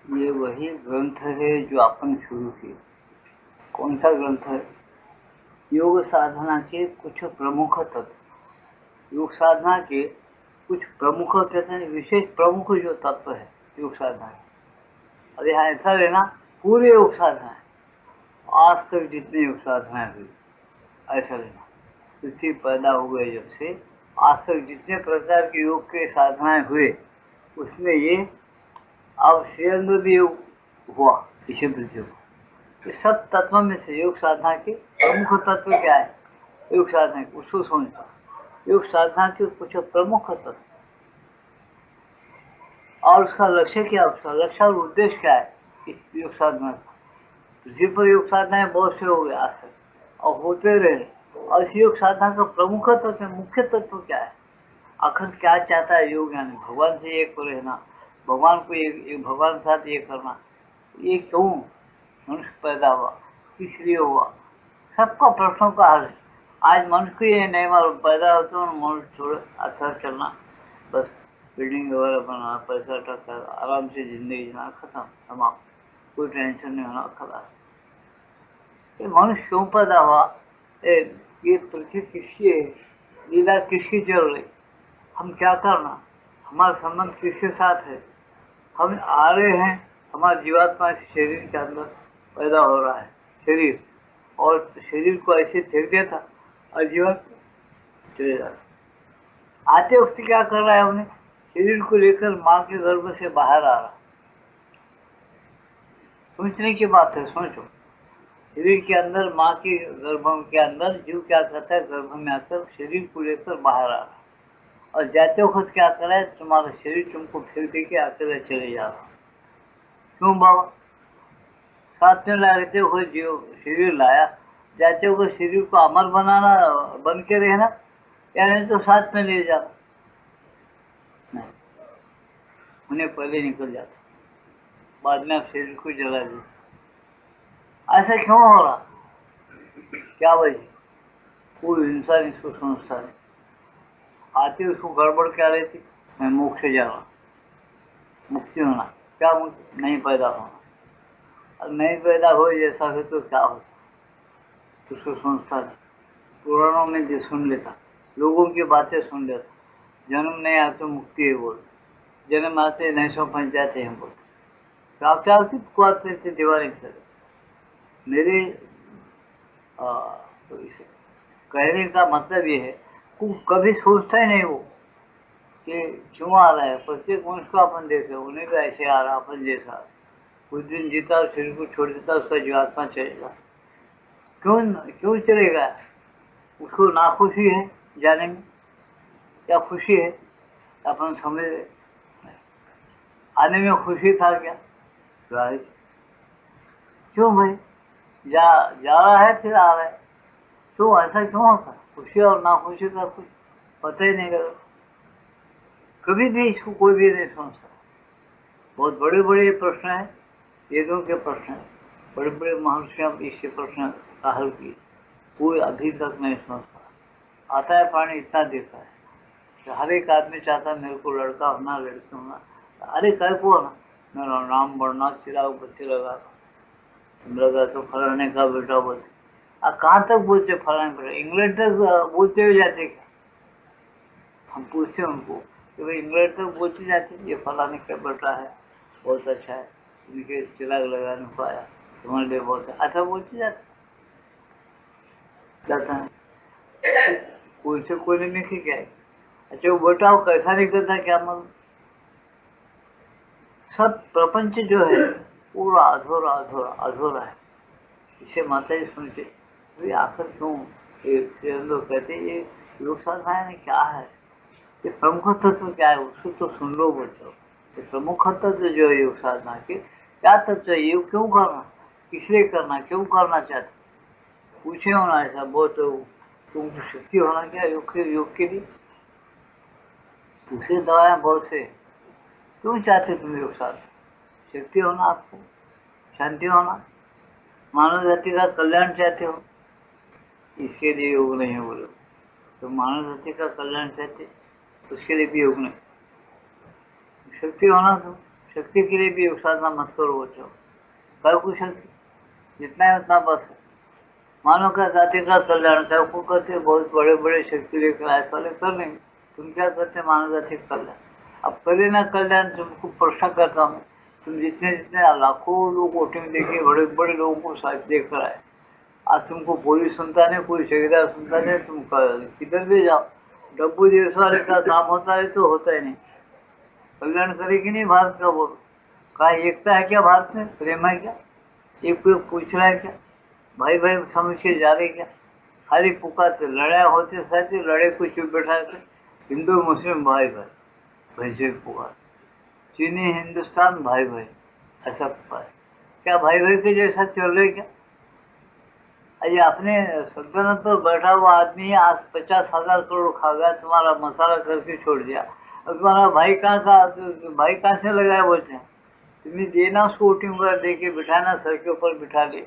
ये वही ग्रंथ है जो अपन शुरू किए। कौन सा ग्रंथ है? योग साधना के कुछ प्रमुख तत्व। योग साधना के कुछ प्रमुख कहते हैं, विशेष प्रमुख जो तत्व है योग साधना के। और यहाँ ऐसा लेना, पूरे योग साधना है, आज तक जितने योग साधनाएं हुई, ऐसा लेना। पृथ्वी पैदा हुए जब से आज तक जितने प्रकार के योग के साधनाएं हुए, उसमें ये अब श्रेयंद्र भी हुआ इसे पृथ्वी को। इस सब तत्वों में से योग साधना के प्रमुख तत्व क्या है? योग साधना के उसको समझता, योग साधना के कुछ प्रमुख तत्व और उसका लक्ष्य क्या, उसका लक्ष्य और उद्देश्य क्या है इस योग साधना का। पृथ्वी पर योग साधनाएं बहुत से हो गए आज तक और होते रहे, और इस योग साधना का प्रमुख तत्व, मुख्य तत्व क्या है? आखिर क्या चाहता है योग? यानी भगवान से एक रहना, भगवान को एक भगवान के साथ एक करना। ये क्यों मनुष्य पैदा हुआ, किस लिए हुआ, सबका प्रश्नों का हल है। आज मनुष्य को ये नहीं मालूम, पैदा होते हैं मनुष्य थोड़े अच्छा चलना, बस बिल्डिंग वगैरह बनाना, पैसा टका, आराम से जिंदगी जीना, खत्म, तमाम, कोई टेंशन नहीं होना, खलास। ये मनुष्य क्यों पैदा हुआ? ये पृथ्वी किसकी है, लीला किसकी चल रही, हम क्या करना, हमारा संबंध किसके साथ है? हम आ रहे हैं, हमारा जीवात्मा इस शरीर के अंदर पैदा हो रहा है, शरीर, और शरीर को ऐसे फेंक देता और जीवात्मा चले जाता। आते वक्त क्या कर रहा है? उन्हें शरीर को लेकर माँ के गर्भ से बाहर आ रहा। सोचने की बात है, सोचो। शरीर के अंदर, माँ के गर्भ के अंदर जीव क्या करता है? गर्भ में आकर शरीर को लेकर बाहर आ रहा, और जाते वक्त क्या कर रहा है? तुम्हारा शरीर तुमको फेंक दे के अकेले चले जा रहा। क्यों बाबा? साथ में लाते हुए जीव शरीर लाया, जाते हुए शरीर को अमर बनाना, बन के रहना, या नहीं तो साथ में ले जाना? नहीं, उन्हें पहले निकल जाता, बाद में आप शरीर को जला दिया। ऐसा क्यों हो रहा? क्या वजह? कोई इंसान इसको समझता नहीं। आती उसको गड़बड़ क्या रहती? मैं मोक्ष से जा रहा, मुक्ति होना। क्या मुक्ति? नहीं पैदा होना। और नहीं पैदा हो जैसा है तो क्या होता? उसको समझता नहीं। पुराणों में जो सुन लेता, लोगों की बातें सुन लेता, जन्म नहीं आते तो मुक्ति है बोल, जन्म आते नहीं सौ पंचायत है बोल, क्या क्या होती दीवारें चले। मेरे तो इसे कहने का मतलब ये है, कभी सोचता ही नहीं वो कि क्यों आ रहा है। प्रत्येक मनुष्य को अपन देखे, उन्हें भी ऐसे आ रहा अपन जैसा, कुछ दिन जीता और शरीर को छोड़ देता, उसका जीवात्मा चलेगा। क्यों क्यों चलेगा? उसको नाखुशी है जाने में या खुशी है? अपन समझ आने में खुशी था क्या? क्यों भाई? जा रहा है फिर आ रहा है, क्यों? ऐसा क्यों होता? खुशी और नाखुशी का कुछ पता ही नहीं करो, कभी भी इसको कोई भी नहीं समझता। बहुत बड़े बड़े प्रश्न है, वेदों के प्रश्न है, बड़े बड़े महर्षियों इसके प्रश्न का हल किए, कोई अभी तक नहीं समझता। आता है पानी इतना देता है, हर एक आदमी चाहता है मेरे को लड़का होना, लड़की होना। अरे कल को होना, मेरा नाम बढ़ना, चिराग बच्चे लगा तो फलाने का बेटा बोलते। कहाँ तक बोलते फलाने बेटा? इंग्लैंड तक बोलते हुए जाते क्या? हम पूछते उनको कि भाई इंग्लैंड तक बोलते जाते, ये फलाने का बेटा है, बहुत अच्छा है, उनके चिराग लगाने को आया, तुम्हारे लिए बहुत अच्छा बोलते जाता है। कोई से कोई नहीं लिखी क्या है? अच्छा वो बेटा वो कैसा निकलता क्या मालूम? सब प्रपंच जो है पूरा अधूरा अधूरा अधूरा है। इसे माता जी सुनते, भाई आखिर क्यों लोग कहते ये योग साधना में क्या है, ये प्रमुख तत्व क्या है? उसको तो सुन लो बच्चों। ये प्रमुख तत्व जो है योग साधना के, क्या तत्व है? योग क्यों करना, किसलिए करना, क्यों करना चाहते? पूछे होना ऐसा बहुत, तुमको शक्ति होना क्या योग के लिए? दूसरी दवाएं बहुत से, क्यों चाहते तुम योग साधना? शक्ति होना आपको, शांति होना, मानव जाति का कल्याण चाहते हो, इसके लिए योग नहीं है बोलो। तो मानव जाति का कल्याण चाहते, उसके लिए भी योग नहीं। शक्ति होना, तो शक्ति के लिए भी योग साधना मत करो बच्चों। कर कुछ शक्ति जितना है उतना बस है। मानव का जाति का कल्याण सब को करते बहुत बड़े बड़े शक्ति लेकर आए पहले कर लेंगे। तुम क्या करते मानव जाति का कल्याण? अब करे ना कल्याण, तुमको प्रश्न करता हूँ, तुम जितने जितने लाखों लोग वोटिंग देके बड़े बड़े लोगों को साथ देकर आए, आज तुमको पुलिस सुनता नहीं, कोई ठेकेदार सुनता नहीं, तुम किधर भी जाओ डब्बू देश वाले का काम होता है तो होता ही नहीं। कल्याण करेगी नहीं भारत का? बोलो कहा एकता है क्या भारत में? प्रेम है क्या? एक कोई पूछ रहा है क्या? भाई भाई समझ के जा रहे क्या? खाली पुकारते लड़ाई होते सहते लड़े को चुप बैठाते। हिंदू मुस्लिम भाई भाई वैसे पुकार, चीनी हिंदुस्तान भाई भाई ऐसा पुकार। क्या भाई भाई के जैसा चल रहे क्या? अरे अपने सल्तनत पर बैठा हुआ आदमी आज 50,000 करोड़ खा गया, तुम्हारा मसाला करके छोड़ दिया। अब तुम्हारा भाई कहाँ का भाई कहाँ से लगाया बोलते हैं? तुम्हें देना उसको वोटिंग वगैरह दे के बिठाना, सर के ऊपर बिठा ले।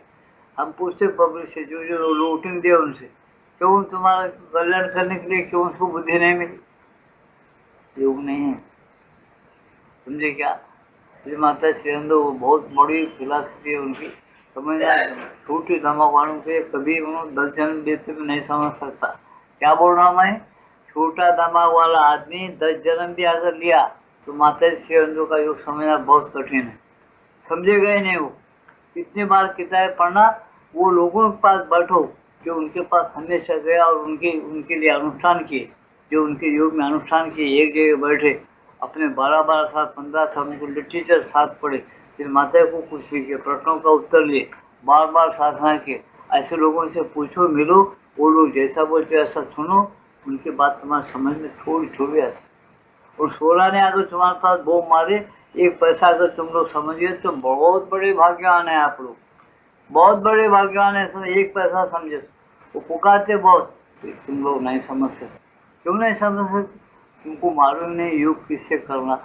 हम पूछते पब्लिक से जो जो वोटिंग दिया उनसे, क्यों तुम्हारा कल्याण करने के लिए क्यों उसको बुद्धि नहीं मिली? योग नहीं है, समझे क्या? श्री माता श्री अंदो बहुत बड़ी फिलासफी है उनकी, समझना। छोटी धमक वालों के कभी उन्होंने 10 जन्म देते तो नहीं समझ सकता। क्या बोल रहा हूँ मैं? छोटा दिमाग वाला आदमी 10 जन्म भी अगर लिया तो माता श्री अंदो का योग समझना बहुत कठिन है। समझेगा ही नहीं वो। कितनी बार किताबें पढ़ना, वो लोगों के पास बैठो जो उनके पास हमेशा गया और उनके लिए अनुष्ठान किए, जो उनके योग में अनुष्ठान किए, एक जगह बैठे अपने 12-12 साल 15 साल उनको लिटरेचर साथ पढ़े, फिर माता को कुछ लिखे, प्रश्नों का उत्तर लिए, बार बार साधना किए। ऐसे लोगों से पूछो, मिलो, वो लोग जैसा बोलते ऐसा सुनो, उनकी बात तुम्हारे समझ में थोड़ी थोड़ी आती। और 16 ने अगर तुम्हारे पास बो मारे, एक पैसा अगर तुम लोग समझिए तो बहुत बड़े भाग्यवान है आप लोग, बहुत बड़े भाग्यवान है। एक पैसा समझे वो पुकारते बहुत, तुम लोग नहीं समझ सकते। क्यों नहीं समझ सकते? तुमको मालूम नहीं योग किससे करना,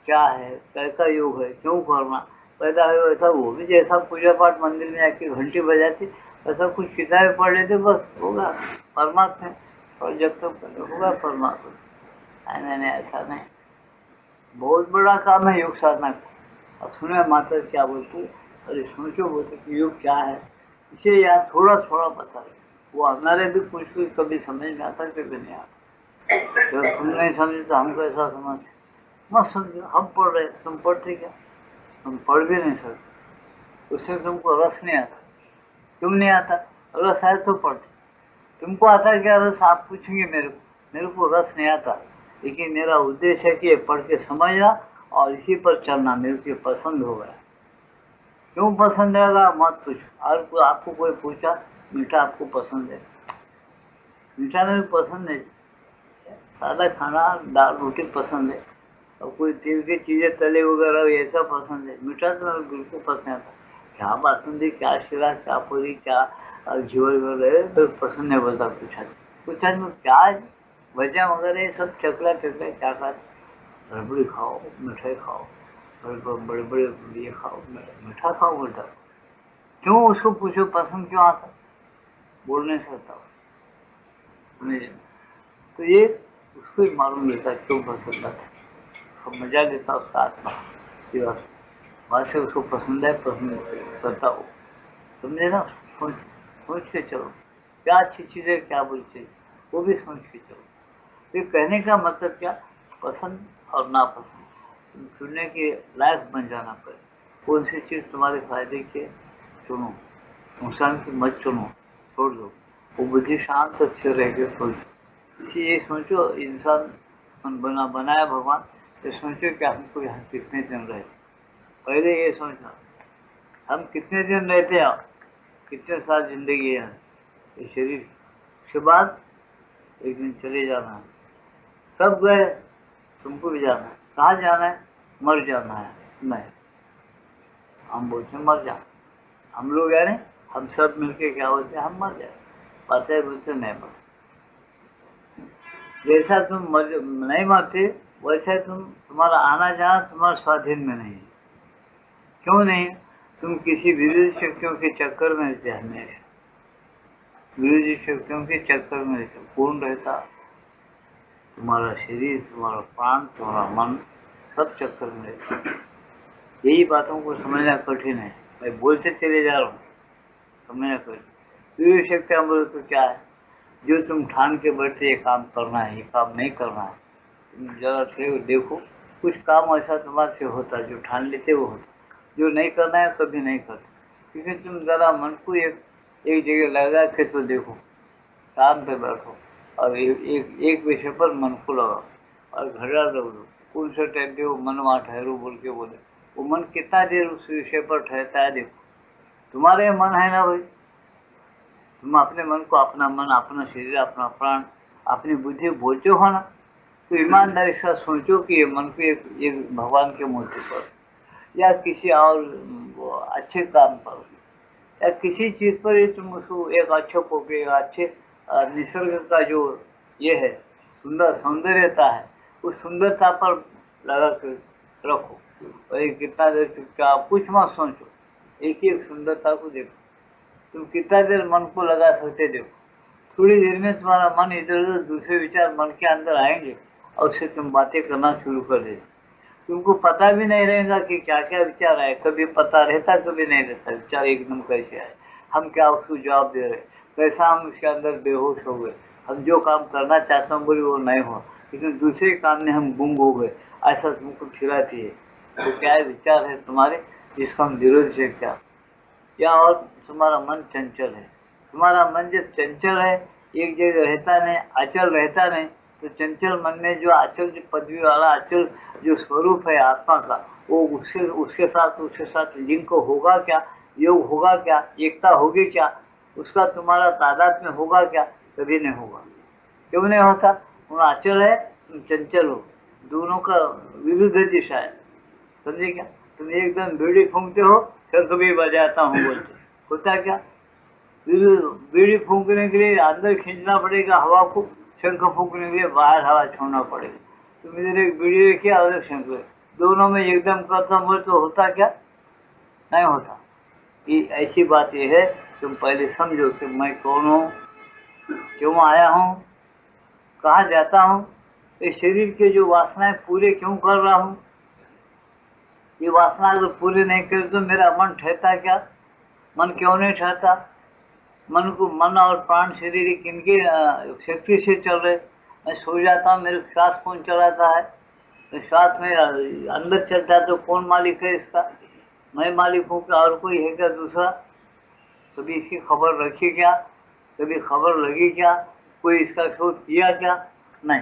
क्या है, कैसा योग है, क्यों करना, पैदा है वैसा। वो भी जैसा पूजा पाठ मंदिर में आके घंटी बजाती ऐसा कुछ किताबें पढ़ लेते बस होगा परमात्मा, और जब तक होगा परमात्मा। नहीं ऐसा नहीं, बहुत बड़ा काम है योग साधना का। अब सुने माता क्या बोलती, अरे सोचो बोलते कि योग क्या है, इसे यार थोड़ा थोड़ा बता रहे। वो हमारे भी कुछ कभी समझ में आता, कभी नहीं आता। जब तुम नहीं समझे तो हमको ऐसा समझ मत समझो। हम पढ़ रहे, तुम पढ़ते क्या? तुम पढ़ भी नहीं सकते, उससे तुमको रस नहीं आता। क्यों नहीं आता? रस है तो पढ़ते। तुमको आता क्या रस? आप पूछेंगे मेरे को रस नहीं आता, लेकिन मेरा उद्देश्य है कि पढ़ के समझना और इसी पर चलना। मेरे को पसंद हो गया। क्यों पसंद आएगा मत पूछो। आपको कोई पूछा मीठा आपको पसंद है? मीठा मेरे को पसंद है, सादा खाना दाल रोटी पसंद है, और कोई तेल की चीजें तले वगैरह ऐसा पसंद है। मीठा तो मेरे बिल्कुल पसंद आता। क्या बासुंदी, क्या शिरा, क्या पूरी, क्या घीवर वगैरह तो पसंद नहीं बोलता। कुछ में क्या वजह वगैरह ये सब चकला चकला क्या खाते, रबड़ी खाओ, मिठाई खाओ, बड़े बड़े ये खाओ, मीठा खाओ बोलता। क्यों? उसको पूछो पसंद क्यों आता, बोल नहीं सकता। तो ये उसको ही मालूम लेता क्यों पसंद आता, मजा लेता उसका आत्मा। वहां से उसको पसंद है, पसंद करता हो, समझे ना? सोच के चलो क्या अच्छी चीज है, क्या बुरी चीज, वो भी सोच के चलो। ये कहने का मतलब क्या, पसंद और नापसंद चुनने के लायक बन जाना पड़े। कौन सी चीज तुम्हारे फायदे की चुनो, नुकसान की मत चुनो, छोड़ दो। वो बुद्धि शांत अच्छे रहेगी। ये सोचो, इंसान बनाया भगवान, तो सोचो कि हमको यहाँ कितने दिन रहे। पहले ये सोचना हम कितने दिन रहते हैं, कितने साल जिंदगी है ये शरीर के बाद, एक दिन चले जाना है। सब गए, तुमको भी जाना है। कहाँ जाना है? मर जाना है। नहीं, हम बोलते हैं मर जाना। हम लोग यानी हम सब मिलके क्या बोलते हैं, हम मर जाए। पता बोलते नहीं मर। जैसा तुम नहीं मरते वैसे तुम्हारा आना जाना तुम्हारे स्वाधीन में नहीं। क्यों नहीं? तुम किसी विरोधी शक्तियों के चक्कर में रहते, हमेशा विरोधी शक्तियों के चक्कर में रहते। कौन रहता? तुम्हारा शरीर, तुम्हारा प्राण, तुम्हारा मन, सब चक्कर में रहते। यही बातों को समझना कठिन है। मैं बोलते चले जा रहा हूँ, समझना कठिन। विवेक शक्ति अमृत तो क्या है? जो तुम ठान के बैठे ये काम करना है, ये काम नहीं करना है, तुम जरा देखो, कुछ काम ऐसा तुम्हारे से होता है, जो ठान लेते वो होता, जो नहीं करना है कभी नहीं करते। क्योंकि तुम जरा मन को एक जगह लगा के तो देखो, शाम पे बैठो और एक विषय पर मन को लगाओ और घड़ा रख दो। कौन सा टाइम पे वो मन वहाँ ठहरू बोल के बोले, वो मन कितना देर उस विषय पर ठहरता है देखो। तुम्हारे मन है ना भाई, तुम अपने मन को, अपना मन, अपना शरीर, अपना प्राण, अपनी बुद्धि बोलते हो ना, तो ईमानदारी से सोचो कि ये मन को एक भगवान के मूर्ति पर या किसी और अच्छे काम पर या किसी चीज पर, ये तुम उसको एक अच्छे को अच्छे निसर्ग का जो ये है सुंदर सौंदर्यता है, उस सुंदरता पर लगा कर रखो और ये कितना देर चुपचाप कुछ मत सोचो, एक एक सुंदरता को देखो। तुम कितना देर मन को लगा सकते देखो, थोड़ी देर में तुम्हारा मन इधर उधर दूसरे विचार मन के अंदर आएंगे और उससे तुम बातें करना शुरू कर देते। तुमको पता भी नहीं रहेगा कि क्या क्या विचार आए, कभी पता रहता कभी नहीं रहता, विचार एकदम कैसे आए, हम क्या उसको जवाब दे रहे, कैसा हम उसके अंदर बेहोश हो गए, हम जो काम करना चाहते हैं बोले वो नहीं हुआ, लेकिन दूसरे काम में हम गुम हो गए, ऐसा तुमको खिलाती है। तो क्या विचार है तुम्हारे, जिसको हम विरोध से क्या, या और तुम्हारा मन चंचल है। तुम्हारा मन जब चंचल है, एक जगह रहता नहीं, अचल रहता नहीं, तो चंचल मन में जो अचल जो पदवी वाला अचल जो स्वरूप है आत्मा का, वो उसके साथ लिंक होगा क्या, योग होगा क्या, एकता होगी क्या, उसका तुम्हारा तादात्म्य होगा क्या? कभी नहीं होगा। क्यों नहीं होता? वो अचल है, तुम चंचल हो, दोनों का विरुद्ध दिशा है। समझे क्या? तुम एकदम बीड़ी फूंकते हो, शंख भी बजाता हूँ बोलते, होता क्या? बीड़ी फूंकने के लिए अंदर खींचना पड़ेगा हवा को, शंख फूंकने के लिए बाहर हवा छोड़ना पड़ेगा। तुम इधर एक बीड़ी रखिए और एक शंख, दोनों में एकदम खत्म हो तो होता क्या? नहीं होता। ये ऐसी बात ये है, तुम पहले समझो कि मैं कौन हूँ, क्यों आया हूँ, कहाँ जाता हूँ, इस शरीर के जो वासनाएं पूरे क्यों कर रहा हूँ, ये वासना अगर पूरी नहीं करे तो मेरा मन ठहरता क्या? मन क्यों नहीं ठहरता? मन को, मन और प्राण शरीर किनके शक्ति से चल रहे? मैं सो जाता हूँ, मेरे श्वास कौन चलाता है? तो श्वास में अंदर चलता है तो कौन मालिक है इसका? मैं मालिक हूँ क्या और कोई है क्या दूसरा? कभी इसकी खबर रखी क्या? कभी खबर लगी क्या? कोई इसका शोध किया क्या? नहीं।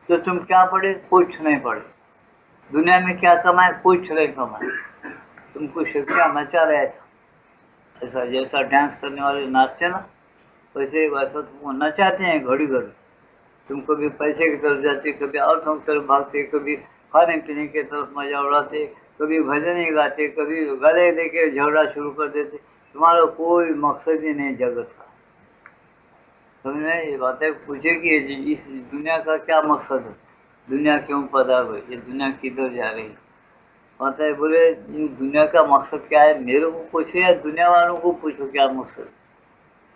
तो तुम क्या पढ़े? कुछ नहीं पढ़े। दुनिया में क्या कमाए? कुछ नहीं कमाए। तुमको शिक्षा नचा रहे थे, ऐसा जैसा डांस करने वाले नाचते ना, वैसे वैसा तुमको नचाते हैं घड़ी घड़ी। तुम कभी पैसे की तरफ जाते, कभी और तरफ भागते, कभी खाने पीने की तरफ मजा उड़ाते, कभी भजन ही गाते, कभी गले लेके झगड़ा शुरू कर देते। तुम्हारा कोई मकसद ही नहीं जगत का। तुमने ये बातें पूछे कि इस दुनिया का क्या मकसद है, दुनिया क्यों पैदा हुई, ये दुनिया किधर जा रही है? पता है, बोले दुनिया का मकसद क्या है, मेरे को पूछो या दुनिया वालों को पूछो क्या मकसद?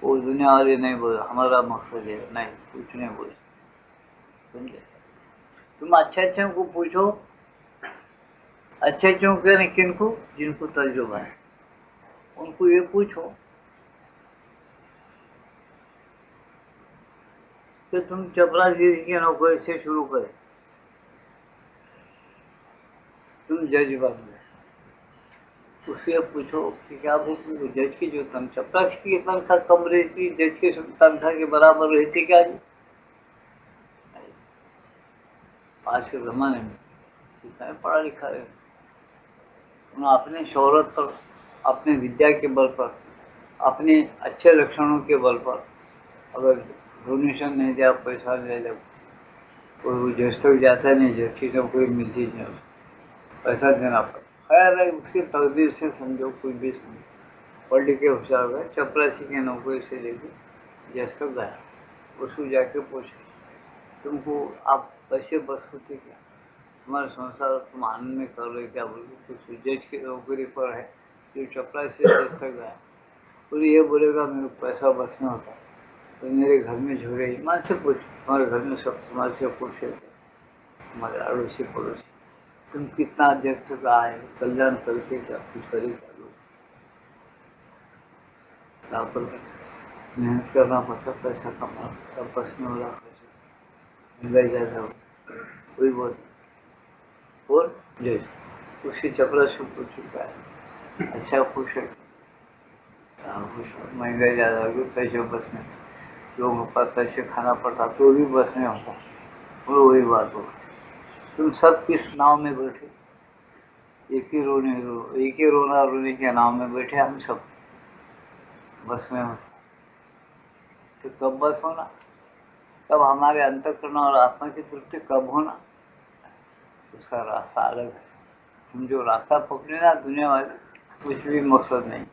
वो दुनिया वाले नहीं बोले हमारा मकसद है, नहीं, कुछ नहीं बोले। समझे? तुम अच्छे अच्छे को पूछो, अच्छे अच्छे को किनको, जिनको तजुर्बा है उनको ये पूछो कि तुम चपरासीरी की नौकरी से शुरू करें, तुम जज बन गए, उससे पूछो कि क्या वो जज की जो चपरासी की तनख्वाह कम रहती, जज की तनख्वाह के बराबर रहती क्या जी? आज के जमाने में कितना पढ़ा लिखा है, अपने शोहरत पर, अपने विद्या के बल पर, अपने अच्छे लक्षणों के बल पर अगर डोनेशन नहीं दिया, पैसा नहीं दिया, कोई जज तक जाता नहीं, जज की नौकरी मिलती नहीं, पैसा देना पड़ता। खैर है, उसकी तकदीर से समझो, कोई भी समझो, पढ़ लिख के होशियार गए, चपरासी की नौकरी से लेके जज तक गया, उसको जाके पूछे तुमको आप पैसे बस होते क्या, तुम्हारा संसार तुम आनंद में कर रहे क्या? बोले कुछ जज की नौकरी पर है, जो चपरासी से जज तक गया, बोले ये बोलेगा मेरे पैसा बस में होता तो मेरे घर में झोड़े, ईमान से पूछ, तुम्हारे घर में सब तुम्हारे से पूछे, तुम्हारे अड़ोसी पड़ोसी तुम कितना व्यक्त रहा है, कल्याण करके क्या कुछ करेगा लोग। मेहनत करना पड़ता, पैसा कमाना पड़ता, बस में हो रहा खर्च, महंगाई ज्यादा हो, कोई बहुत और जैसे उसकी चपरासी हो चुका है, अच्छा खुश है, खुश महंगाई ज्यादा होगी, पैसे बस में, लोगों के पास पैसे खाना पड़ता तो भी बस में होता, और वही बात हो। तुम सब किस नाव में बैठे, एक ही रोना रोने के नाव में बैठे हम सब, बस में होता। तो कब बस होना, तब हमारे अंतःकरण और आत्मा की तृप्ति कब होना, उसका रास्ता अलग है। तुम जो रास्ता पकड़े ना दुनिया वाले, कुछ भी मकसद नहीं,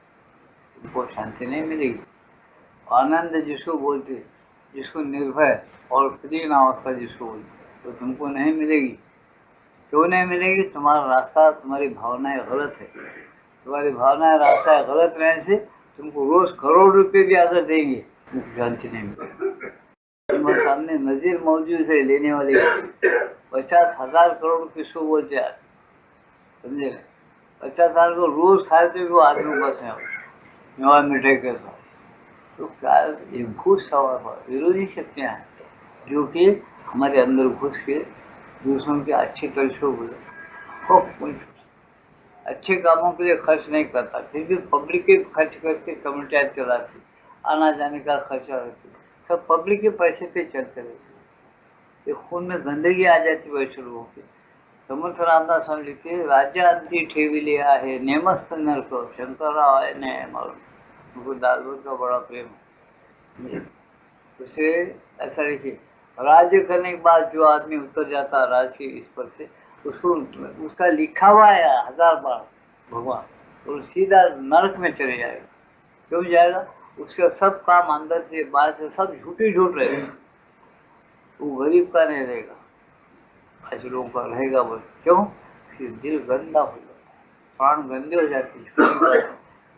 तुमको शांति नहीं मिलेगी। आनंद जिसको बोलते, जिसको निर्भय और प्रिय अवस्था जिसको बोलते, तो तुमको नहीं मिलेगी। क्यों नहीं मिलेगी, तुम्हारा रास्ता, तुम्हारी भावनाएं गलत है। तुम्हारी भावनाएं रास्ता गलत रहने से तुमको रोज करोड़ रुपए भी अगर देंगे, तुमको शांति नहीं मिलेगी। तुम्हारे सामने नजीर मौजूद है लेने वाले, 50,000 करोड़ किसको बोलते हैं, समझे? 50,000 को रोज खाते वो आदमी बस में मिठाई के साथ। तो क्या ये भूत सवार विरोधी शक्तियां हैं जो कि हमारे अंदर घुस के दूसरों के अच्छे कल्चर बोले, खूब अच्छे कामों के लिए खर्च नहीं करता, फिर भी पब्लिक के खर्च करके कम्युनिटी चलाती, आना जाने का खर्चा रहती, सब पब्लिक के पैसे पे चलते रहते। ये खून में गंदगी आ जाती वैसे लोगों की। समर्थ रामदास स्वामी लिखते, राज्यांती ठेविली आहे नेमस्त नरक, शंकरराव आहे नेम, उनको दालवर का बड़ा प्रेम है। उसे ऐसा लिखिए, राज्य करने के बाद जो आदमी उतर जाता है राज के इस पर से, उसको उसका लिखा हुआ है 1000 बार भगवान, और सीधा नरक में चले जाएगा। क्यों जाएगा, उसका सब काम अंदर से बाहर से सब झूठे झूठ रहेगा, वो गरीब का नहीं रहेगा, ऐसे लोगों का रहेगा। वो क्यों, फिर दिल गंदा हो जाता है, प्राण गंदे हो जाते हैं,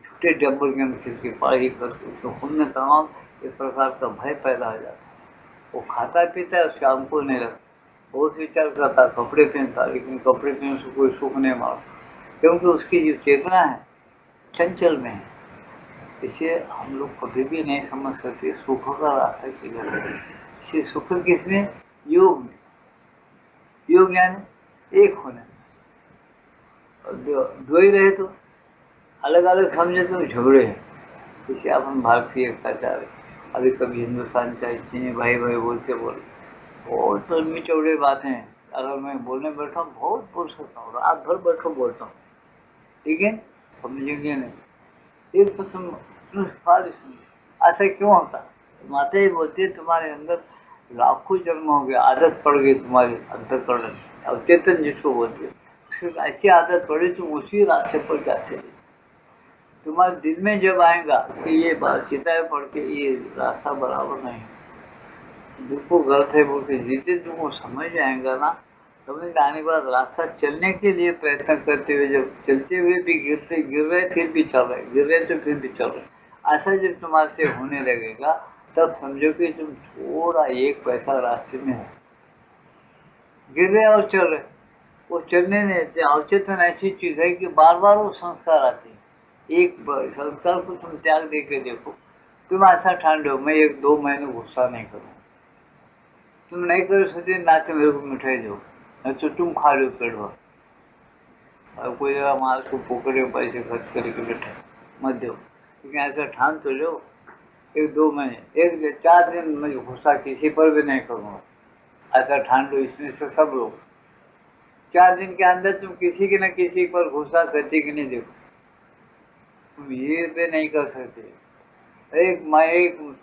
झूठे डब्बल के अंदर के पढ़ाई करके उसको खून में तमाम एक प्रकार का भय पैदा हो जाता है। वो खाता पीता है, उसका हमको नहीं लगता, बहुत विचार करता, कपड़े पहनता, लेकिन कपड़े पहनने से कोई सुख नहीं मारता, क्योंकि उसकी जो चेतना है चंचल में है। इसे हम लोग कभी भी नहीं समझ सकते सुख का रास्ता किधर है। इसे सुख किसमें, योग में, योग यानी एक होने, दो ही रहे तो अलग अलग समझे तो झगड़े हैं। इसे अपन भारतीय एकता चाह रहे, अभी कभी हिंदुस्तान चाहे चीनी भाई भाई बोलते बहुत लंबी चौड़ी बातें हैं। अगर मैं बोलने बैठा हूँ बहुत बोल सकता हूँ, रात भर बैठो बोलता हूँ, ठीक है, समझेंगे नहीं। एक तो तुम ऐसा क्यों होता, माता ही बोलती है तुम्हारे अंदर लाखों जन्म हो गया, आदत पड़ गई तुम्हारे अंतःकरण, अवचेतन जिसको बोलते हैं, सिर्फ ऐसी आदत पड़ी तुम उसी रास्ते पर जाते। तुम्हारे दिल में जब आएगा कि ये बात किताबें पढ़ के ये रास्ता बराबर नहीं, बिल्कुल गलत है बोल के जितने तुमको समझ आएगा ना, समझ आने के बाद रास्ता चलने के लिए प्रयत्न करते हुए, जब चलते हुए भी गिर रहे फिर भी चल रहे, गिर रहे तो फिर भी चल रहे, ऐसा जब तुम्हारे से होने लगेगा तब समझो कि तुम थोड़ा एक पैसा रास्ते में है। गिर रहे और चल रहे, वो चलने नहीं, अवचेतन ऐसी चीज है कि बार बार वो संस्कार आते हैं। एक संस्कार को तुम त्याग दे के देखो, तुम ऐसा ठान लो मैं 1-2 महीने गुस्सा नहीं करूँ, तुम नहीं कर सकते ना तो मेरे को मिठाई दो, नहीं तो तुम खा लो पेट भर, और कोई जरा माल को पोकड़े पैसे खर्च करके बैठे मत दो, लेकिन ऐसा ठान तो लो 1-2 महीने, 1-4 दिन मैं गुस्सा किसी पर भी नहीं करूँगा, ऐसा ठान लो। इसमें से सब लोग 4 दिन के अंदर तुम किसी के न किसी पर गुस्सा करते कि नहीं, देखो तुम ये भी नहीं कर सकते। एक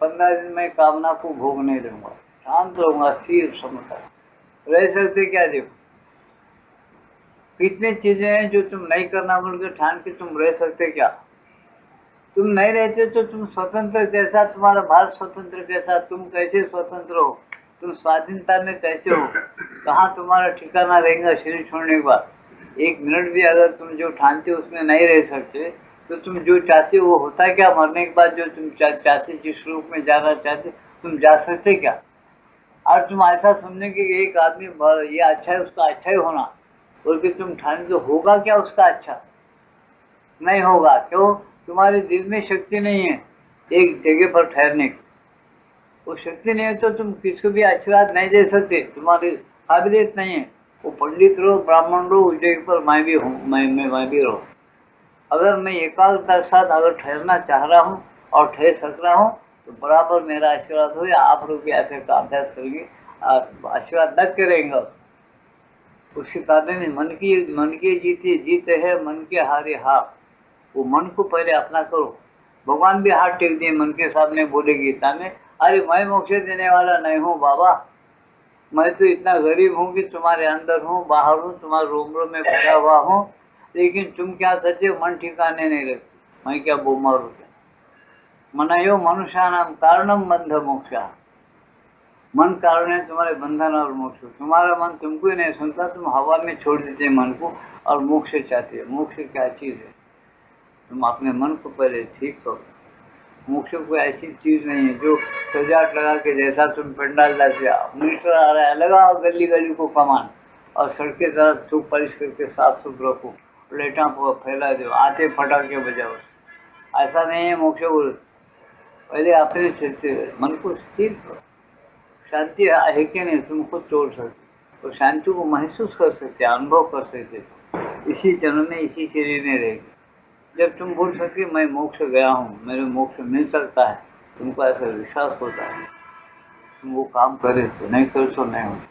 15 दिन में कामना को भोग नहीं दूंगा, शांत रहूंगा, स्थिर समझता रह सकते क्या, देखो कितनी चीजें हैं जो तुम नहीं करना बोल के ठान के तुम रह सकते क्या, तुम नहीं रहते तो तुम स्वतंत्र कैसा, तुम्हारा भारत स्वतंत्र कैसा, तुम कैसे स्वतंत्र हो, तुम स्वाधीनता में कैसे हो, कहाँ तुम्हारा ठिकाना रहेगा शरीर छोड़ने के बाद। 1 मिनट भी अगर तुम जो ठानते हो उसमें नहीं रह सकते तो तुम जो चाहते हो वो होता है क्या, मरने के बाद जो तुम चाहते, जिस रूप में जाना चाहते तुम जा सकते क्या। और तुम ऐसा समझे कि एक आदमी ये अच्छा है उसका अच्छा ही होना, बोल के तुम ठाने तो होगा क्या उसका अच्छा? नहीं होगा। क्यों? तुम्हारे दिल में शक्ति नहीं है एक जगह पर ठहरने की। वो शक्ति नहीं है तो तुम किसको भी आशीर्वाद नहीं दे सकते, तुम्हारी काबिलियत नहीं है। वो पंडित रहो, ब्राह्मण रहो, उस जगह पर मैं भी हूँ, मैं भी रहूँ। अगर मैं एकाग्रता के साथ अगर ठहरना चाह रहा हूँ और ठहर सक रहा हूँ तो बराबर मेरा आशीर्वाद हो, या आप लोग भी ऐसे का अभ्यास करेंगे, आशीर्वाद न करेंगे। उसके कारण मन की जीते जीत है, मन के हारे हार। वो मन को पहले अपना करो। भगवान भी हाथ टेक दिए मन के सामने, बोले गीता में, अरे मैं मोक्ष देने वाला नहीं हूँ बाबा, मैं तो इतना गरीब हूँ कि तुम्हारे अंदर हूँ, बाहर हूँ, तुम्हारे रोम में भरा हुआ हूँ, लेकिन तुम क्या करते हो, मन ठिकाने नहीं रखते। मैं क्या बोमर हूँ? मनायो मनुष्यानाम कारणम बंध मोक्षा। मन कारण है तुम्हारे बंधन और मोक्ष। तुम्हारा मन तुमको ही नहीं सुनता, तुम हवा में छोड़ देते मन को और मोक्ष चाहते हो। मोक्ष क्या चीज है? तुम अपने मन को पहले ठीक करो। मोक्ष कोई ऐसी चीज नहीं है जो सजावट लगा के, जैसा तुम पंडाल डालते हो, मिनिस्टर आ रहा है, लगाओ गली गली को कमान और सड़कें तरफ सूख पलिश करके साफ सुथरा रखो, प्लेटा फैला दो, आते फटाके बजाओ। ऐसा नहीं है मोक्ष बोलो। पहले अपने मन को स्थिर करो। शांति है कि नहीं, तुम खुद तोड़ सकते तो शांति को महसूस कर सकते, अनुभव कर सकते। इसी जन्म में इसी शरीर में रहेगी। जब तुम बोल सकते मैं मोक्ष गया हूँ, मेरे मोक्ष मिल सकता है, तुमको ऐसा विश्वास होता है, तुम वो काम करे तो, नहीं करे तो नहीं होता।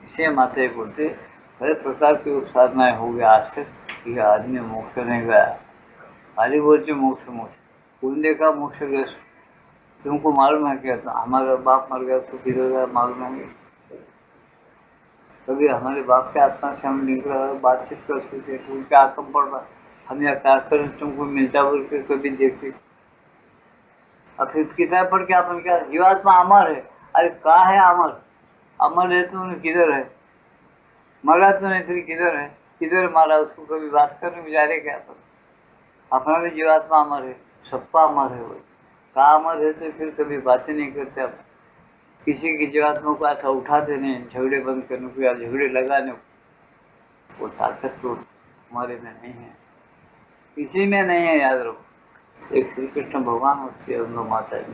इसे माता बोलते हर प्रकार की साधनाएं हो गया आज तक, कि आदमी मोक्ष नहीं गया। खाली बोलते मोक्ष मोक्ष, कौन देखा मोक्ष गया? तुमको मालूम है क्या? था हमारा बाप मर गया तो किधर गया मालूम है? कभी हमारे बाप के आत्मा से हम लिंक बातचीत कर सकते, तो उनके आत्मा पड़ रहा, हम यहाँ क्या करें, तुमको मिलता बोल के कभी देखते। अब फिर किताब पढ़ के अपन क्या, जीवात्मा अमर है। अरे कहाँ है अमर? अमर है तो किधर है? मरा तो नहीं, फिर किधर है? किधर मारा उसको? कभी बात करने गुजारे क्या? अपना भी जीवात्मा अमर है, सबका अमर है। वो कहाँ अमर है तो फिर कभी बातें नहीं करते। आप किसी की जीवात्मा को ऐसा उठाते नहीं झगड़े बंद करने को या झगड़े लगाने को। वो ताकत तो हमारे में नहीं है, किसी में नहीं है। याद रखो, एक श्री कृष्ण भगवान उसके अंदर माता है,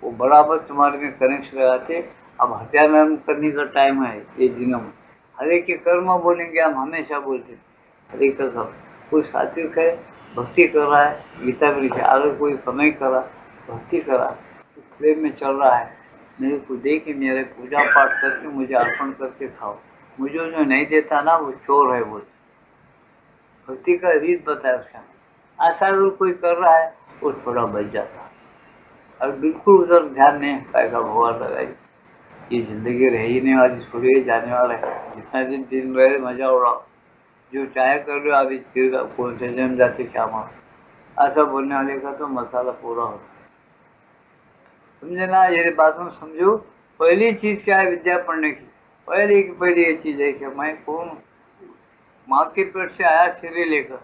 वो बराबर तुम्हारे में कनेक्शन लगाते। अब हत्यान करने का टाइम है ये दिनों में। हरे के कर्म बोलेंगे हम, हमेशा बोलते हरे का सब। कोई सात्विक है, भक्ति कर रहा है, गीता में लिखा, अगर कोई समय करा, भक्ति करा, प्रेम में चल रहा है, मेरे को दे के मेरे पूजा पाठ करके मुझे अर्पण करके खाओ, मुझे जो नहीं देता ना वो चोर है। वो भक्ति का रीत बताया उसका। ऐसा अगर कोई कर रहा है वो थोड़ा बच जाता है। और बिल्कुल उधर ध्यान नहीं पाएगा, भगवान लगाई, ये जिंदगी रह ही नहीं वाली, छोड़िए जाने वाला है। जितना दिन रहे मजा उड़ाओ, जो चाहे कर लो। अभी फिर कौन से जन्म जाते क्या मार, ऐसा बोलने वाले का तो मसाला पूरा होता है। समझे ना? ये बात में समझो। पहली चीज क्या है विद्या पढ़ने की? पहली ये चीज है कि मैं कौन, माँ के पेट से आया शरीर लेकर,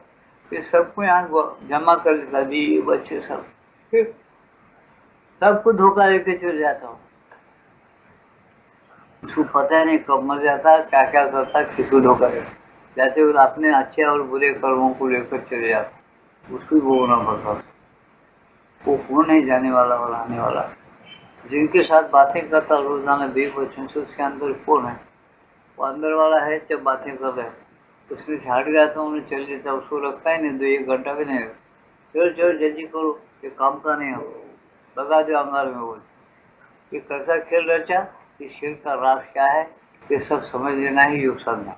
फिर सबको यहाँ जमा कर लेता, दी बच्चे सब, फिर सबको धोखा देके चल जाता हूँ। उसको पता है नहीं कब मर जाता है, क्या क्या करता है, किसको धोखा देता, जैसे वो अपने अच्छे और बुरे कर्मों को लेकर चले जाता, उसको भोगना पड़ता। वो कौन है जाने वाला और आने वाला? जिनके साथ बातें करता रोजाना 20 बच्चों से, उसके अंदर कौन है? वो अंदर वाला है। जब बातें कर रहे हैं उसमें से हट गया तो उन्हें चल देता, उसको रखता ही नहीं, 2-1 घंटा भी नहीं रखता। चलो चलो जल्दी करो, ये काम का नहीं हो, लगा दो अंगार में। बोल ये कैसा खेल रचा, इस खेल का राज क्या है, ये सब समझ लेना ही योग साधना।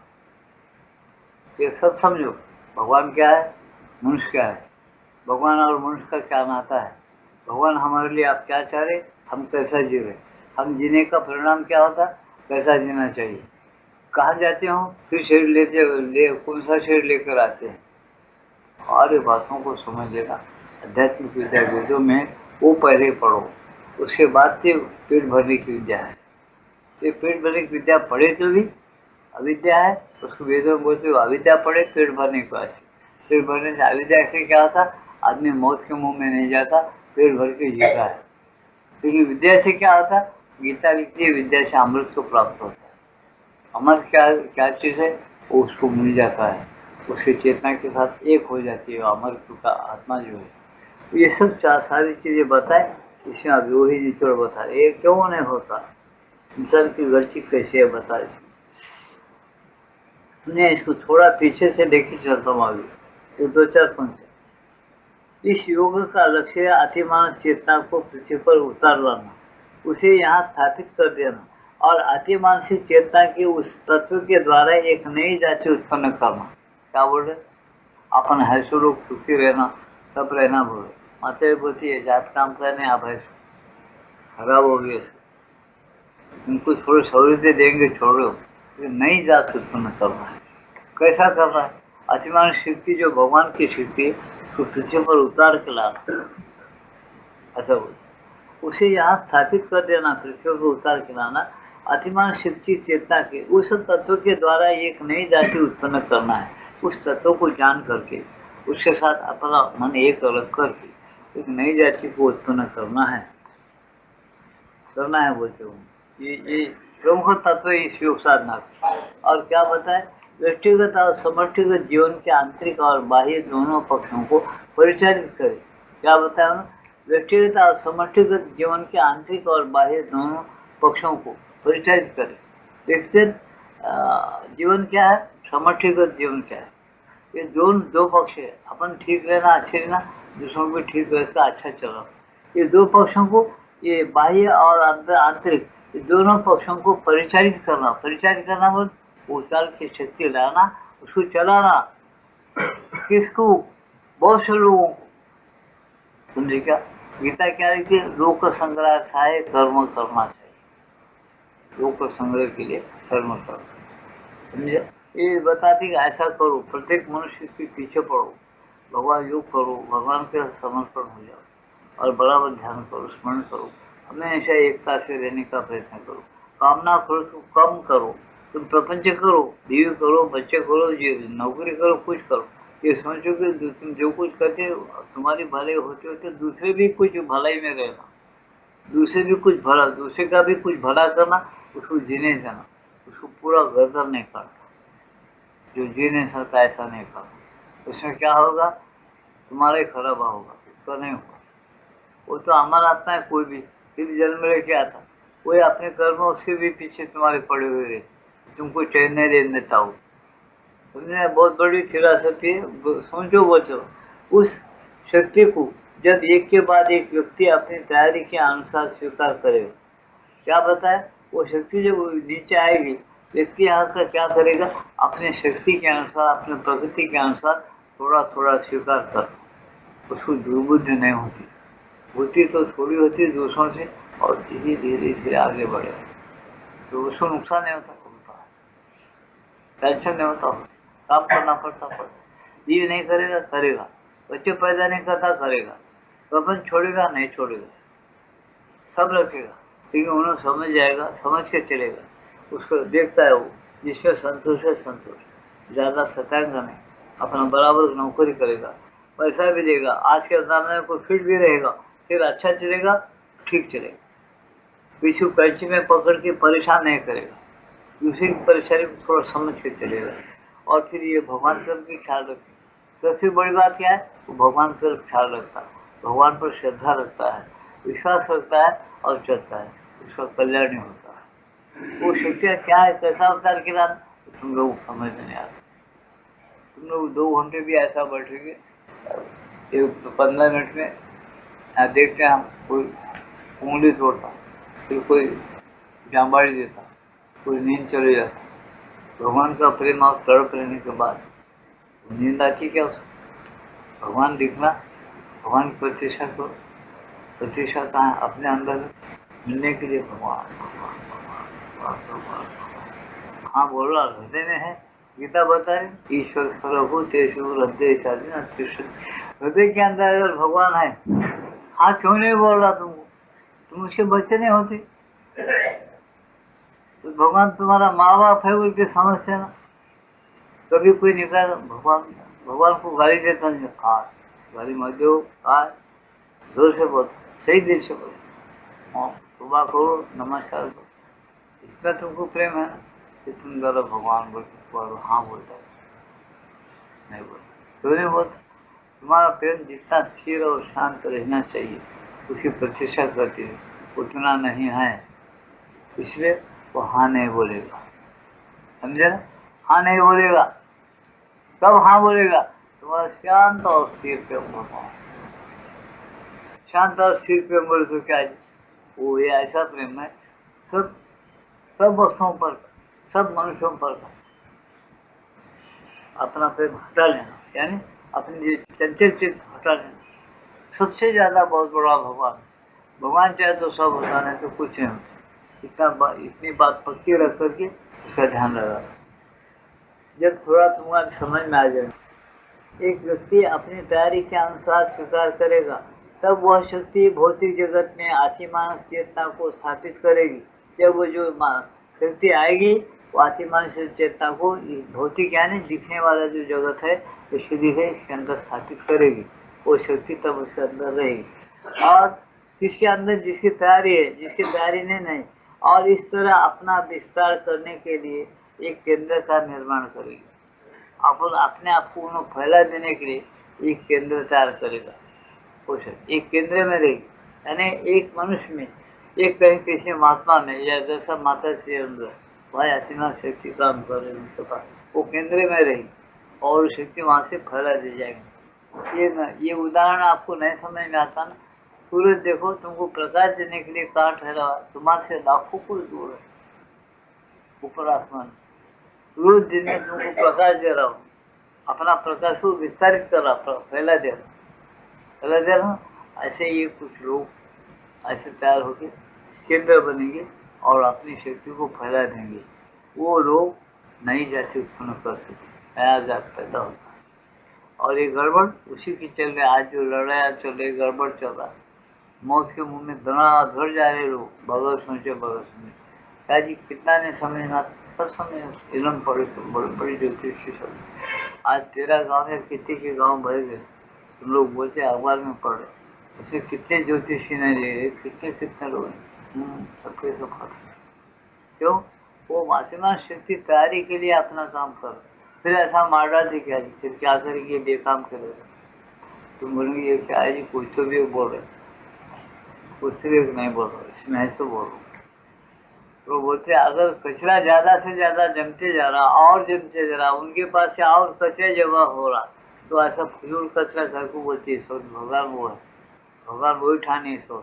ये सब समझो, भगवान क्या है, मनुष्य क्या है, भगवान और मनुष्य का क्या नाता है, भगवान हमारे लिए आप क्या चाह रहे, हम कैसा जी रहे, हम जीने का परिणाम क्या होता, कैसा जीना चाहिए, कहाँ जाते हो, फिर शरीर लेते कौन सा शरीर लेकर आते हैं। और बातों को समझ लेना। आध्यात्मिक विद्या वेदों में वो पहले पढ़ो, उसके बाद से पेट भरने की विद्या है। ये पेट भरने की विद्या पढ़े तो भी अविद्या है, उसको वेदों में बोलते हो अविद्या पढ़े पेट भरने को ऐसे। पेट भरने से अविद्या से क्या होता, आदमी मौत के मुंह में नहीं जाता, पेट भर के जीता है। क्योंकि विद्या से क्या होता, गीता लिखती है विद्या से अमृत को प्राप्त होता है। अमर क्या क्या चीज है, वो उसको मिल जाता है, उसकी चेतना के साथ एक हो जाती है अमृत का आत्मा जो है। ये सब सारी चीजें बताए, इसमें अभी वही निचोड़ बता रहे। ये क्यों नहीं होता, इंसान की गलती कैसे है बता रहे। मैं इसको थोड़ा पीछे से लेके चलता हूँ आगे, तो 2-4 पंक्ति। इस योग का लक्ष्य है अतिमान चेतना को पृथ्वी पर उतार लाना, उसे यहाँ स्थापित कर देना और अतिमानसिक चेतना की उस तत्व के द्वारा एक नई जाति उत्पन्न करना। क्या बोल रहे, अपन हैसो लोग सुखी रहना, सब रहना बोले, माता बोलती है जात काम करने आप है खराब हो गए, उनको थोड़ी सहूलियतें देंगे छोड़ो, नई जात उत्पन्न करना है। कैसा करना है, अतिमान शक्ति जो भगवान की शक्ति है उसको पृथ्वी पर उतार के लाना, ऐसा बोल, उसे यहाँ स्थापित कर देना, पृथ्वी को उतार के लाना, अतिमान शक्ति चेतना के उस तत्व के द्वारा एक नई जाति उत्पन्न करना है। उस तत्व को जान करके उसके साथ अपना मन एक अलग करके एक नई जाति को उत्पन्न करना है बोलते हो। ये प्रमुख तत्व इस योग साधना का। और क्या बताए, व्यक्तिगत और समष्टिगत जीवन के आंतरिक और बाह्य दोनों पक्षों को परिचालित करे। क्या बताया उन्होंने, व्यक्तिगत और समष्टिगत जीवन के आंतरिक और बाह्य दोनों पक्षों को परिचालित करे। व्यक्तिगत जीवन क्या है, समष्टिगत जीवन क्या है, ये दो पक्ष है। अपन ठीक रहना, अच्छे रहना, दूसरों को ठीक रहता, अच्छा चला, ये दो पक्षों को, ये बाह्य और आंतरिक, ये दोनों पक्षों को परिचालित करना। परिचालित करना बोल उछाल की शक्ति लाना, उसको चलाना। किसको, बहुत से लोगों को। समझे क्या, गीता क्या लिखती है, लोक संग्रह है, कर्म करना चाहिए। लोक संग्रह के लिए कर्म करना, समझे। ये बताती है ऐसा करो, प्रत्येक मनुष्य के पीछे पड़ो, भगवान योग करो, भगवान के समर्पण हो जाओ और बराबर ध्यान करो, स्मरण करो, हमेशा एकता से रहने का प्रयत्न करो। कामना करो तो कम करो, तुम प्रपंच करो, बीवी करो, बच्चे करो, नौकरी करो, कुछ करो, ये समझो कि तुम जो कुछ करते तुम्हारी भलाई होते होते दूसरे भी कुछ भलाई में रहना, दूसरे भी कुछ भला, दूसरे का भी कुछ भला करना, उसको जीने देना, उसको पूरा गर्दन नहीं करना, जो जी नहीं सकता ऐसा नहीं करना। उसमें क्या होगा, तुम्हारा ही खराब होगा, उसका नहीं होगा। वो तो हमारा आत्मा है, कोई भी फिर जन्म लेके आता, कोई अपने कर्म उसके भी पीछे तुम्हारे पड़े हुए रहे, तुमको चैन नहीं दे देता हो। तुमने बहुत बड़ी फिरासती है, समझो बचो। उस शक्ति को जब एक के बाद एक व्यक्ति अपनी तैयारी के अनुसार स्वीकार करेगा, क्या बताए, वो शक्ति जब नीचे आएगी, व्यक्ति यहाँ का क्या करेगा, अपने शक्ति के अनुसार, अपने प्रकृति के अनुसार थोड़ा थोड़ा स्वीकार कर, उसको दुर्बुद्धि नहीं होती, होती तो थोड़ी होती दूसरों से, और धीरे धीरे धीरे आगे बढ़े तो उसको नुकसान नहीं होता, टेंशन नहीं होता, काम करना पड़ता। जीव नहीं करेगा, करेगा, बच्चे पैदा नहीं करता, करेगा, प्रपंच छोड़ेगा, नहीं छोड़ेगा, सब रखेगा, लेकिन उन्हें समझ जाएगा, समझ के चलेगा, उसको देखता है वो, जिसमें संतोष है संतोष, ज्यादा सताएंगा नहीं, अपना बराबर नौकरी करेगा, पैसा भी देगा, आज के जमाने को फिट भी रहेगा, फिर अच्छा चलेगा, ठीक चलेगा, पीछू कैंची में पकड़ के परेशान नहीं करेगा, दूसरी की परेशानी को थोड़ा समझ के चलेगा, और फिर ये भगवान पर भी ख्याल रखे। सबसे बड़ी बात क्या है, वो भगवान पर ख्याल रखता है, भगवान पर श्रद्धा रखता है, विश्वास रखता है और चलता है, उसका कल्याण नहीं होता है। वो शक्तियाँ क्या है, कैसा अवतार के नाम, तुम लोग समझ नहीं आता। तुम लोग 2 घंटे भी ऐसा बैठेंगे, 15 मिनट में देखते हैं हम, कोई उंगली तोड़ता, फिर कोई जांबाड़ी देता, कोई नींद चले जाता। भगवान का प्रेम और तड़प रहने के बाद नींद आती क्या उसको, भगवान दिखना, भगवान की प्रतीक्षा करो, प्रतीक्षा कहाँ, अपने अंदर मिलने के लिए भगवान हाँ बोल रहा, हृदय में है। गीता बता रही, ईश्वर सर्वभूतेषु हृदय हृदय के अंदर अगर भगवान है, हाँ क्यों नहीं बोल रहा तुमको, तुम उसके बच्चे नहीं होते, तो भगवान तुम्हारा माँ बाप है बोल के समझते ना। कभी कोई निकाल भगवान को गाली देता नहीं, हाँ गाली मत दो, हाँ जोर से बोल, सही दिल से बोल, हाँ सुबह करो, नमस्कार करो, इतना तुमको प्रेम है ना। कि तुम जरा भगवान बोल, हाँ बोलता है, नहीं बोलता, क्यों नहीं बोलता? तुम्हारा प्रेम जितना स्थिर और शांत रहना चाहिए उसकी प्रतीक्षा करती है, उतना नहीं है, इसलिए वो हाँ नहीं बोलेगा। समझे ना? हाँ नहीं बोलेगा। कब हाँ बोलेगा? तुम्हारा शांत और स्थिर प्रेम होता है। शांत और स्थिर प्रेम बोले तो क्या है? वो ये ऐसा प्रेम है सब सब वस्तुओं पर, सब मनुष्यों पर अपना प्रेम हटा लेना, यानी अपनी चंचल चित्त हटा लेना। सबसे ज्यादा बहुत बड़ा भगवान। भगवान चाहे तो सब होता, नहीं तो कुछ नहीं होता। इतनी बात पक्की रख करके उसका ध्यान लगा। जब थोड़ा तुम्हारी समझ में आ जाए, एक व्यक्ति अपनी तैयारी के अनुसार स्वीकार करेगा, तब वह शक्ति भौतिक जगत में आतिमानस चेतना को स्थापित करेगी। जब वो जो शक्ति आएगी, वो आतिमानस चेतना को भौतिक यानी दिखने वाला जो जगत है, जो शरीर है, इसके अंदर स्थापित करेगी। वो शक्ति तब उसके अंदर रहेगी। और जिसके अंदर जिसकी तैयारी है, जिसकी तैयारी नहीं, और इस तरह अपना विस्तार करने के लिए एक केंद्र का निर्माण करेगी। अपने आप को उन्हें फैला देने के लिए एक केंद्र तैयार करेगा। एक केंद्र में रहेगी, यानी एक मनुष्य में, एक कहीं किसी महात्मा में, या जैसा माता श्री अंदर भाई असीमा शक्ति काम कर रहे उनके पास, वो केंद्र में रहेगी और शक्ति वहां से फैला दी जाएगी। ये उदाहरण आपको नहीं समझ में आता ना? सूरज देखो, तुमको प्रकाश देने के लिए कहाँ ठहरा हुआ? तुम्हारे से लाखों कोई दूर है, ऊपर आसमान। रोज दिन में तुमको प्रकाश दे रहा हूँ, अपना प्रकाश को विस्तारित कर रहा, फैला दे रहा। ऐसे ये कुछ लोग ऐसे तैयार होकर केंद्र बनेंगे और अपनी शक्ति को फैला देंगे। वो लोग नई जाति उत्पन्न कर सकते, नया जात पैदा होता है। और ये गड़बड़ उसी की चल रही। आज जो लड़ाई चल रही, गड़बड़ चल रहा, मौत के मुंह में धड़ जा रहे लोग, बगल सोचे बगल सुने। क्या जी कितना नहीं समझना, सब समझ इलम पड़े, बड़ी बड़ी ज्योतिषी सब। आज तेरा गांव या कितने के गांव भर गए, तुम लोग बोलते अखबार में पढ़ रहे, उसमें कितने ज्योतिषी नहीं रहे, कितने लोग हैं, सबके सब खत्म। क्यों? वो माध्यमा शक्ति तैयारी के लिए अपना काम कर, फिर ऐसा मार डालती क्या जी, फिर क्या करेंगे? बेकाम करेगा। तुम बोलेंगे ये क्या है जी, कुछ तो भी बोल रहे, कुछ भी नहीं बोल रहा, इसमें है तो बोल रहा। तो बोलते अगर कचरा ज्यादा से ज्यादा जमते जा रहा और जमते जा रहा, उनके पास से और कचरा जमा हो रहा, तो ऐसा फजूल कचरा घर को बोलती है सो भगवान वो है, भगवान वही ठाने सो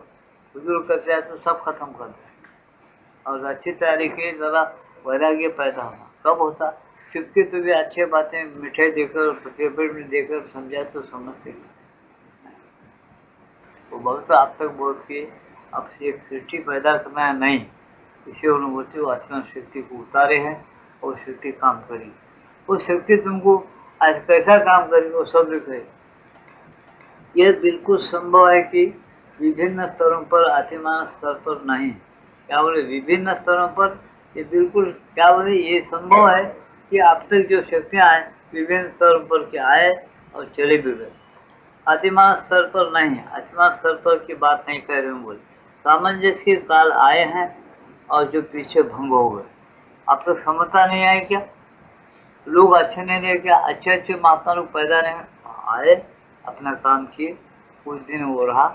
फजूल कचरा तो सब खत्म कर दे। और अच्छी तरीके जरा वैराग्य पैदा होना कब होता? क्योंकि तो भी अच्छी बातें मिठाई देकर पेपर में देकर समझा तो समझते। वो बहुत आप तक बोल के अब से एक सृष्टि पैदा करना नहीं, इसे अनुभूति वो आत्मा शक्ति को उतारे हैं और शक्ति काम करी। वो शक्ति तुमको आज कैसा काम करेगी वो सब दिखे। यह बिल्कुल संभव है कि विभिन्न स्तरों पर, आत्मान स्तर पर नहीं। क्या बोले? विभिन्न स्तरों पर ये बिल्कुल, क्या बोले, ये संभव है कि आप तक जो शक्तियां आए विभिन्न स्तरों पर क्या आए और चले भी गए। आत्मान स्तर पर नहीं, आत्मान स्तर पर की बात नहीं कर रहे हूँ। बोले सामंजस्य काल आए हैं और जो पीछे भंग हो गए। अब तो क्षमता नहीं आई क्या? लोग अच्छे नहीं रहे क्या? अच्छे अच्छे महात्मा लोग पैदा नहीं आए, अपना काम किए, कुछ दिन वो रहा,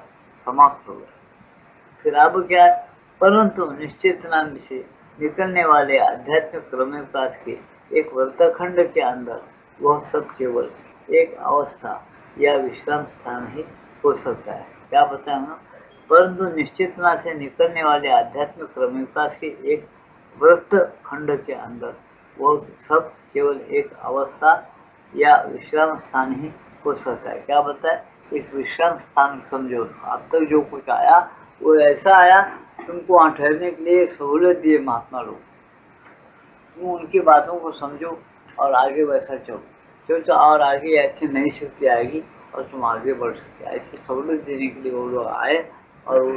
समाप्त हो गया। फिर अब क्या है? परंतु निश्चित नाम से निकलने वाले आध्यात्मिक क्रम विकास के एक वृत्तखंड के अंदर वह सब केवल एक अवस्था या विश्राम स्थान ही हो सकता है। क्या बताया ना? परंतु निश्चित नाम से निकलने वाले आध्यात्मिक क्रम विकास के एक वृत्त खंड के अंदर वो सब केवल एक अवस्था या विश्राम स्थान ही हो सकता है। क्या बताए? एक विश्राम स्थान समझो। अब तक जो कुछ आया वो ऐसा आया, तुमको वहाँ ठहरने के लिए सहूलत दिए महात्मा लोग, तुम उनकी बातों को समझो और आगे वैसा चलो और आगे ऐसी नई शक्ति आएगी और तुम आगे बढ़ सकते। ऐसी सहूलत देने के लिए वो लोग आए और वो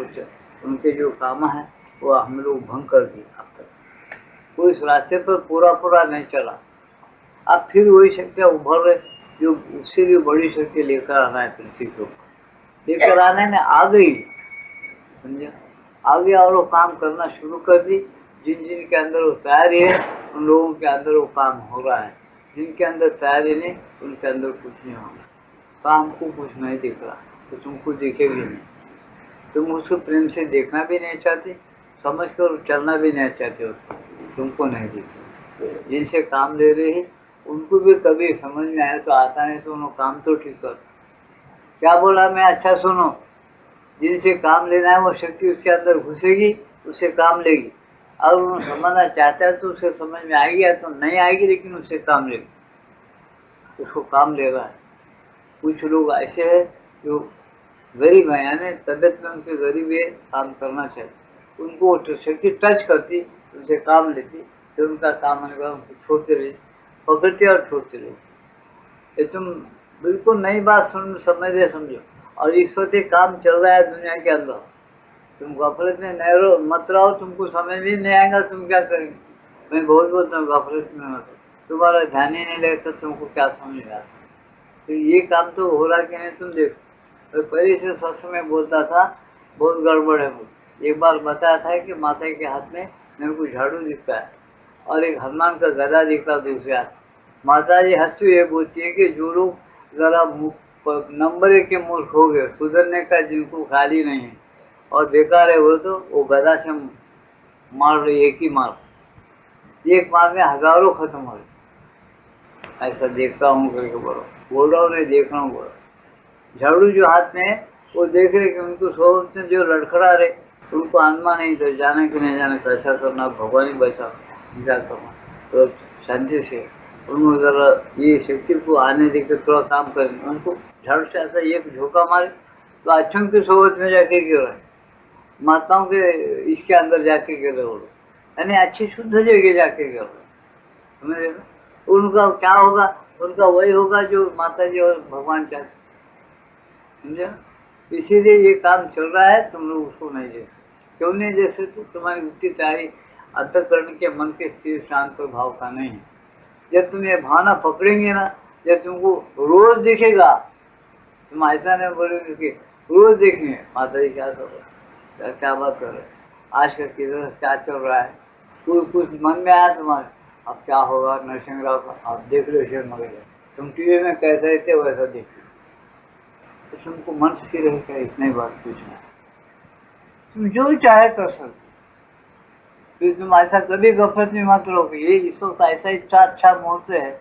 उनके जो काम है वो हम लोग भंग कर दिए। अब तक वो इस रास्ते पर पूरा नहीं चला। अब फिर वही शक्तियाँ उभर रहे जो उससे भी बड़ी शक्ति लेकर आना है पृथ्वी को, लेकर आने में आ गई, समझे? आ गया और वो काम करना शुरू कर दी। जिन जिन के अंदर वो तैयारी है उन लोगों के अंदर वो काम हो रहा है, जिनके अंदर तैयारी नहीं उनके अंदर कुछ नहीं होगा। काम को कुछ नहीं दिख रहा तो तुमको दिखेगी नहीं, तुम उसको प्रेम से देखना भी नहीं चाहते, समझ कर चलना भी नहीं चाहते, उसको तुमको नहीं दिखता। जिनसे काम ले रहे हैं उनको भी कभी समझ में आया तो आता नहीं तो उन्होंने काम तो ठीक कर। क्या बोला मैं, अच्छा सुनो, जिनसे काम लेना है वो शक्ति उसके अंदर घुसेगी, उससे काम लेगी। और उन्हें समझना चाहता है तो उसे समझ में आएगी या तो नहीं आएगी, लेकिन उससे काम लेगी, उसको काम ले रहा है। कुछ लोग ऐसे हैं जो गरीब है, यानी तबियत में उनकी गरीबी है, काम करना चाहिए, उनको वो शक्ति टच करती, उनसे काम लेती, फिर उनका काम होने के बाद उनको छोड़ते रहे, पकड़ते और छोड़ते रहे। ये तुम बिल्कुल नई बात समझ रहे, समझो। और इस वक्त काम चल रहा है दुनिया के अंदर, तुम गफलत में नहीं रहो, मत रहो, तुमको समझ भी नहीं आएगा तुम क्या करेंगे। मैं बहुत बोलता हूँ गफलत में मत, तुम्हारा ध्यान ही नहीं लगता, तुमको क्या समझ में आता। तो ये काम तो हो रहा कि नहीं तुम देखो। तो पहले से सत्संग में बोलता था, बहुत गड़बड़ है। एक बार बताया था कि माता के हाथ में मेरे को झाड़ू दिखता है और एक हनुमान का गदा दिखता है दूसरे हाथ। माता जी हंसती हुई बोलती है कि जो लोग जरा नंबर एक के मूर्ख हो गए, सुधरने का जिनको खाली नहीं है और बेकार है वो गदा से मार रही, एक ही मार, एक मार में हजारों खत्म हो गए। ऐसा देखता हूँ करके बोल रहा हूँ, नहीं देख रहा हूँ, बोल रहा। झाड़ू जो हाथ में है वो देख रहे कि उनको सोच में जो लड़खड़ा रहे, उनको आनमा नहीं तो जाने कि नहीं जाने, कैसा करना, भगवान ही बचा, क्या करना, तो शांति से उनको जरा ये शक्ति को आने देकर थोड़ा काम करेंगे। उनको झाड़ू से ऐसा एक झोंका मारे तो अच्छों की सोच में जाके गिर रहे, माताओं के इसके अंदर जाके गिर रहे, यानी अच्छी शुद्ध जगह जाके गिर रहे, समझे ना। उनका क्या होगा, उनका वही होगा जो माता जी और भगवान चाहते, समझे। इसीलिए ये काम चल रहा है, तुम लोग उसको नहीं देख सकते। क्यों नहीं देख सकते, तुम्हारी उतनी तैयारी अंतःकरण के मन के स्थिर शांत भाव का नहीं है। जब तुम ये भावना पकड़ेंगे ना, जब तुमको रोज दिखेगा, तुम ऐसा नहीं बोलेंगे कि रोज देखेंगे माता जी क्या कर रहे, क्या बात कर रहे, आज का किधर क्या चल रहा है, कुछ मन में आया तुम्हारे, अब क्या होगा नरसिंह राव का, आप देख लो शेर मगर, तुम टीवी में कैसे रहते वैसा देख लो, तो तुमको मन स्थिर रहेगा। इतनी बात पूछना, तुम जो चाहे कर सकते, फिर तुम ऐसा कभी गफलत में मत रहोगे। ये इस वक्त ऐसा इतना अच्छा मुहूर्त है,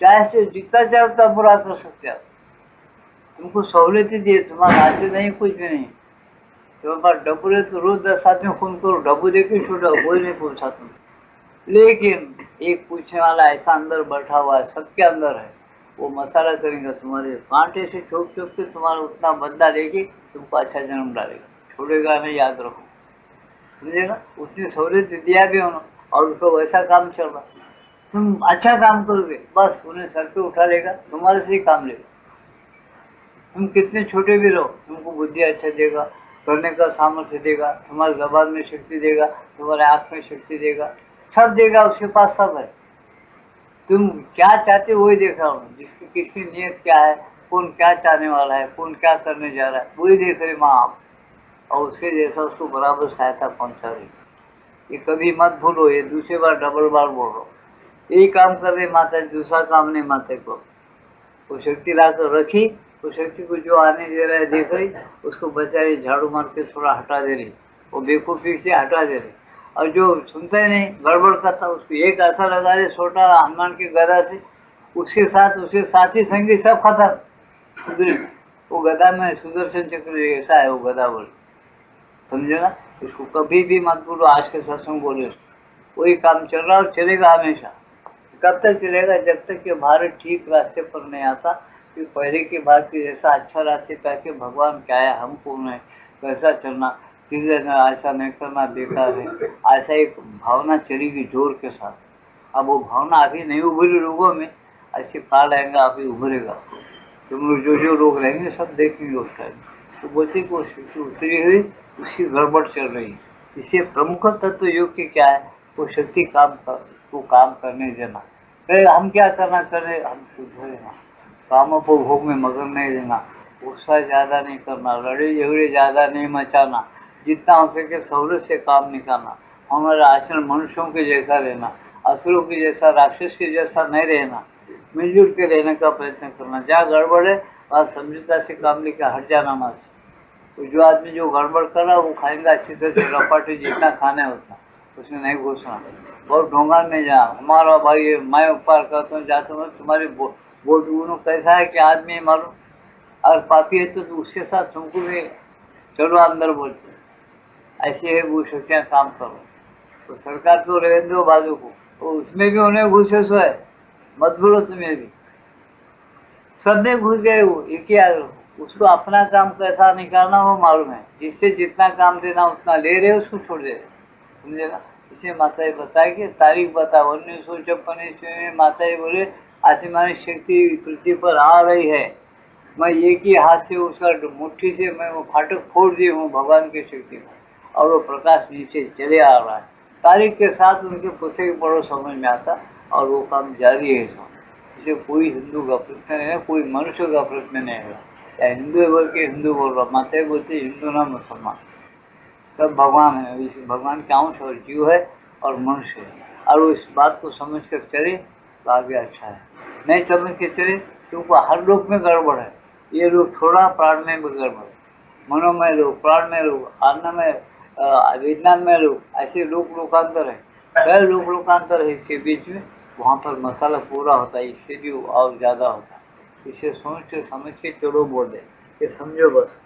चाहे से जितना चाहे उतना बुरा कर सकते हो। तुमको सहूलियत दी, तुम्हारा राज्य नहीं, कुछ भी नहीं, तुम्हारे पास डब्बू है तो रोज 10 आदमी खून करो, डब्बू देके छोड़ो, कोई नहीं पूछा तुम। लेकिन एक पूछने वाला ऐसा अंदर बैठा हुआ है, सबके अंदर है, वो मसाला करेगा, तुम्हारे कांटे से चौक चौक के तुम्हारा उतना बदला लेके तुमको अच्छा जन्म डालेगा, छोड़ेगा नहीं, याद रखो, समझेगा। उतनी सहूलियत दिया भी उन्होंने और उसको वैसा काम चल रहा, तुम अच्छा काम करोगे बस उन्हें सर पे उठा लेगा, तुम्हारे से ही काम लेगा। तुम कितने छोटे भी रहो, तुमको बुद्धि अच्छा देगा, करने का सामर्थ्य देगा, तुम्हारे जबान में शक्ति देगा, तुम्हारे आँख में शक्ति देगा, सब देगा, उसके पास सब है। तुम क्या चाहते वही देख रहा हूँ, जिसकी किसकी नीयत क्या है, कौन क्या चाहने वाला है, कौन क्या करने जा रहा है, वही देख रहे माँ आप, और उसके जैसा उसको बराबर सहायता पहुंचा रही। ये कभी मत भूलो, ये दूसरी बार डबल बार बोल रहा हूँ। यही काम कर रहे माता, दूसरा काम नहीं माता को। वो शक्ति लाकर रखी, उस शक्ति को जो आने दे रहा है देख रही, उसको बचा रही, झाड़ू मार के थोड़ा हटा दे रही, वो बेवकूफी से हटा दे रही। और जो सुनता ही नहीं, गड़बड़ करता, उसको एक ऐसा लगा रहे छोटा हनुमान के गदा से, उसके साथी संगी सब खत्म। वो गदा में सुदर्शन चक्र ऐसा है, वो गदा बोल, समझे ना। इसको कभी भी मत बोलो, आज के सत्संग बोले, वही काम चल रहा और चलेगा हमेशा। कब तक चलेगा, जब तक कि भारत ठीक रास्ते पर नहीं आता, कि पहले की बात की जैसा अच्छा रास्ते करके भगवान क्या है, हम कौन है, कैसा चलना, किसी ऐसा नहीं करना, बेकार है, ऐसा एक भावना चलेगी जोर के साथ। अब वो भावना अभी नहीं उभरी लोगों में, ऐसे काल आएगा अभी उभरेगा। तुम लोग जो लोग रहेंगे सब देखेंगे उस टाइम, तो बोलते कि वो शक्ति उतरी हुई, उसकी गड़बड़ चल रही। इससे प्रमुख तत्व योग की क्या है, वो शक्ति काम करने देना। हम क्या करना करें, हम शुद्ध रहना, कामोपभोग में मगन नहीं रहना, गुस्सा ज्यादा नहीं करना, लड़े झगड़े ज्यादा नहीं मचाना, जितना हो सके सहूलियत से काम निकालना, हमारा आचरण मनुष्यों के जैसा रहना, असुरों के जैसा, राक्षस के जैसा नहीं रहना, मिलजुल के रहने का प्रयत्न करना। जहाँ गड़बड़ है वहाँ समझौता से काम लेके हट जाना मत। तो जो आदमी जो गड़बड़ कर रहा है वो खाएंगा अच्छी तरह से रपाटी, जितना खाना है उतना, उसमें नहीं घुसना। बहुत ढोंगा में जा, हमारा भाई मैं उपकार करता हूँ, जाता हूँ, तुम्हारी बोट उन्होंने कैसा है कि आदमी मालूम, अगर पापी है तो उसके साथ तुमको भी चलो अंदर बोलते, ऐसे है वो शक्तियाँ काम करो। तो सरकार तो रहने दो बाजू को, तो उसमें भी उन्हें घुसे सो है, मत बोलो तुम्हें भी, सब में घुस गए वो, एक ही उसको अपना काम कैसा निकालना वो मालूम है, जिससे जितना काम देना उतना ले रहे उसको छोड़ दे रहे, समझे ना। इसे माता जी बताए कि तारीख बता 1956 ईस्वी में माता जी बोले आसमानी शक्ति पृथ्वी पर आ रही है, मैं एक ही हाथ से उसका मुट्ठी से मैं वो फाटक फोड़ दी हूँ भगवान की शक्ति में, और वो प्रकाश नीचे चले आ रहा है। तारीख के साथ उनके पुस्तक के पढ़ो समझ में आता, और वो काम जारी है। इसे कोई हिंदू का प्रश्न नहीं है, कोई मनुष्य का प्रश्न नहीं है, या हिंदू है बोल के हिंदू बोल रहा, माता बोलते हिंदू ना मुसलमान, सब भगवान है। इस भगवान के अंश और जीव है और मनुष्य है, और वो इस बात को समझ कर चले तो आगे अच्छा है। नहीं समझ के चले क्योंकि हर लोक में गड़बड़ है, ये लोग थोड़ा प्राण में भी गड़बड़, मनोमय लोग, प्राणमय लोग, अन्नमय, विज्ञान में लोग, ऐसे लोक लोकांतर है, कई लोक लोकांतर है इसके बीच में, वहाँ पर मसाला पूरा होता है, इससे भी और ज़्यादा होता है। इसे सोच के समझ के चलो बोल दे, ये समझो बस,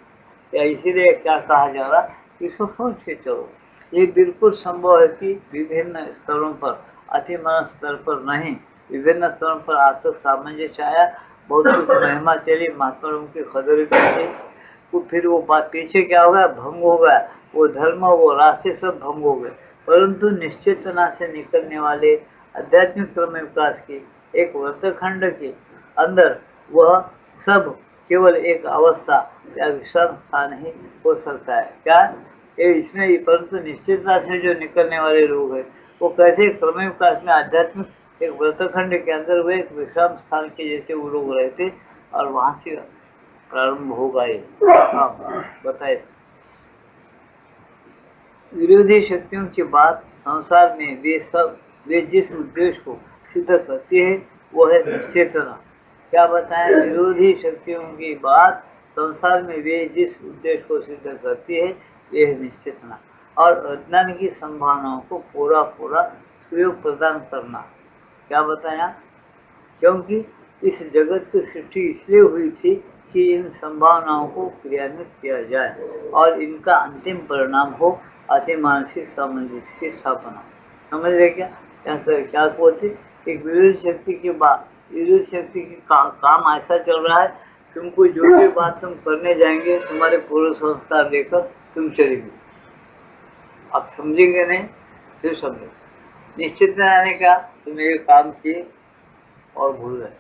या इसीलिए क्या कहा जा रहा, इसको सोच के चलो। ये बिल्कुल संभव है कि विभिन्न स्तरों पर, अतिमान स्तर पर नहीं, विभिन्न स्तरों पर आत्म सामंजस्य आया, बहुत कुछ महिमा चली, महात्माओं की कदर की, तो फिर वो बात पीछे क्या होगा, भंग हो गया, वो धर्म वो रास्ते सब भंग हो गए। परंतु निश्चेतना से निकलने वाले आध्यात्मिक क्रम विकास की एक वर्तखंड के अंदर वह सब केवल एक अवस्था या विश्राम स्थान ही हो सकता है। क्या ये इसमें, परंतु निश्चितता से जो निकलने वाले लोग हैं वो कैसे क्रम विकास में आध्यात्मिक एक वर्तखंड के अंदर वो एक विश्राम स्थान के जैसे वो लोग रहते, और वहां से प्रारंभ होगा ये। हाँ बताए। विरोधी शक्तियों की बात संसार में वे जिस उद्देश्य को सिद्ध करती है वो है निश्चेतना। क्या बताएं, विरोधी शक्तियों की बात संसार में वे जिस उद्देश्य को सिद्ध करती है ये है निश्चेतना, और अज्ञान की संभावनाओं को पूरा पूरा सहयोग प्रदान करना। क्या बताया, क्योंकि इस जगत की सृष्टि इसलिए हुई थी कि इन संभावनाओं को क्रियान्वित किया जाए और इनका अंतिम परिणाम हो अति मानसिक सामंजस्य की स्थापना। समझ रहे क्या, क्या बोलते, एक विरोधी शक्ति की बात, विरोधी शक्ति की काम ऐसा चल रहा है, तुमको जो भी बात तुम करने जाएंगे तुम्हारे पूर्व संस्कार लेकर तुम चलेंगे, आप समझेंगे नहीं फिर समझो। निश्चित रहने का तुम ये काम किए और भूल गए,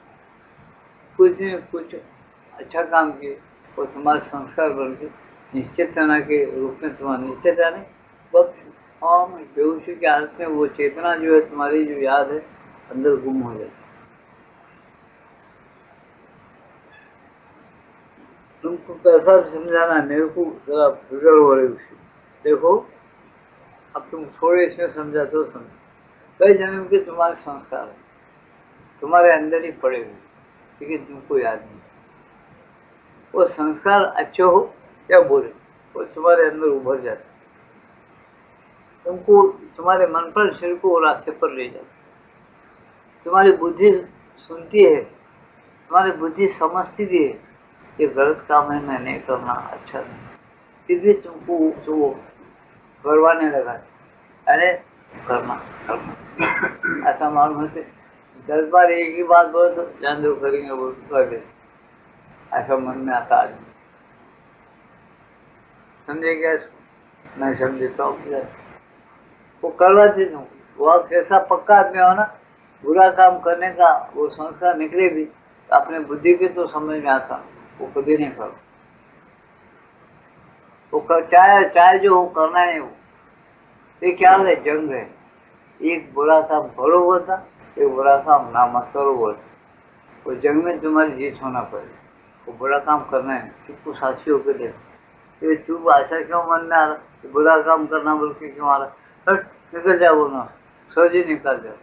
कुछ अच्छा काम किए और तुम्हारे संस्कार बन के निश्चेतना के रूप में तुम्हारा निश्चेता नहीं, वक्त हाँ बेहोशी की हालत में वो चेतना जो है तुम्हारी जो याद है अंदर गुम हो जाती। तुमको कैसा समझाना, मेरे को जरा फिक्र हो रही उसकी। देखो अब तुम थोड़े इसमें समझा तो समझो, कई जन्म के तुम्हारे संस्कार है तुम्हारे अंदर ही पड़े हुए, लेकिन तुमको याद नहीं। वो संस्कार अच्छे हो या बुरे, वो तुम्हारे अंदर उभर जाते, तुमको तुम्हारे मन पर शरीर को रास्ते पर ले जाते, तुम्हारी बुद्धि सुनती है, तुम्हारी बुद्धि समझती भी है ये गलत काम है, मैं नहीं करना, अच्छा नहीं, फिर भी तुमको जो करवाने लगा, अरे करना करना ऐसा मालूम होते 10 बार एक ही बात बोलो तो जान दो करेंगे वो कर दे, ऐसा मन में आता आदमी। समझे क्या इसको, मैं समझता हूँ वो करवाते तुम, वो कैसा पक्का आदमी हो ना, बुरा काम करने का वो संस्कार निकले भी तो अपने बुद्धि के तो समझ में आता, वो कभी नहीं करो, वो चाहे जो हो करना नहीं, वो ये क्या है, जंग है, एक बुरा काम करो बोलता, एक बुरा काम ना मत करो बोलता, वो जंग में तुम्हारी जीत होना पड़ेगा, वो बुरा काम करना है, चुप साक्षी होकर देखो, ये चुप ऐसा क्यों मन में आ रहा, बुरा काम करना बोल के क्यों आ रहा, हट निकल जाओ बोलना, सहज ही निकाल जाओ।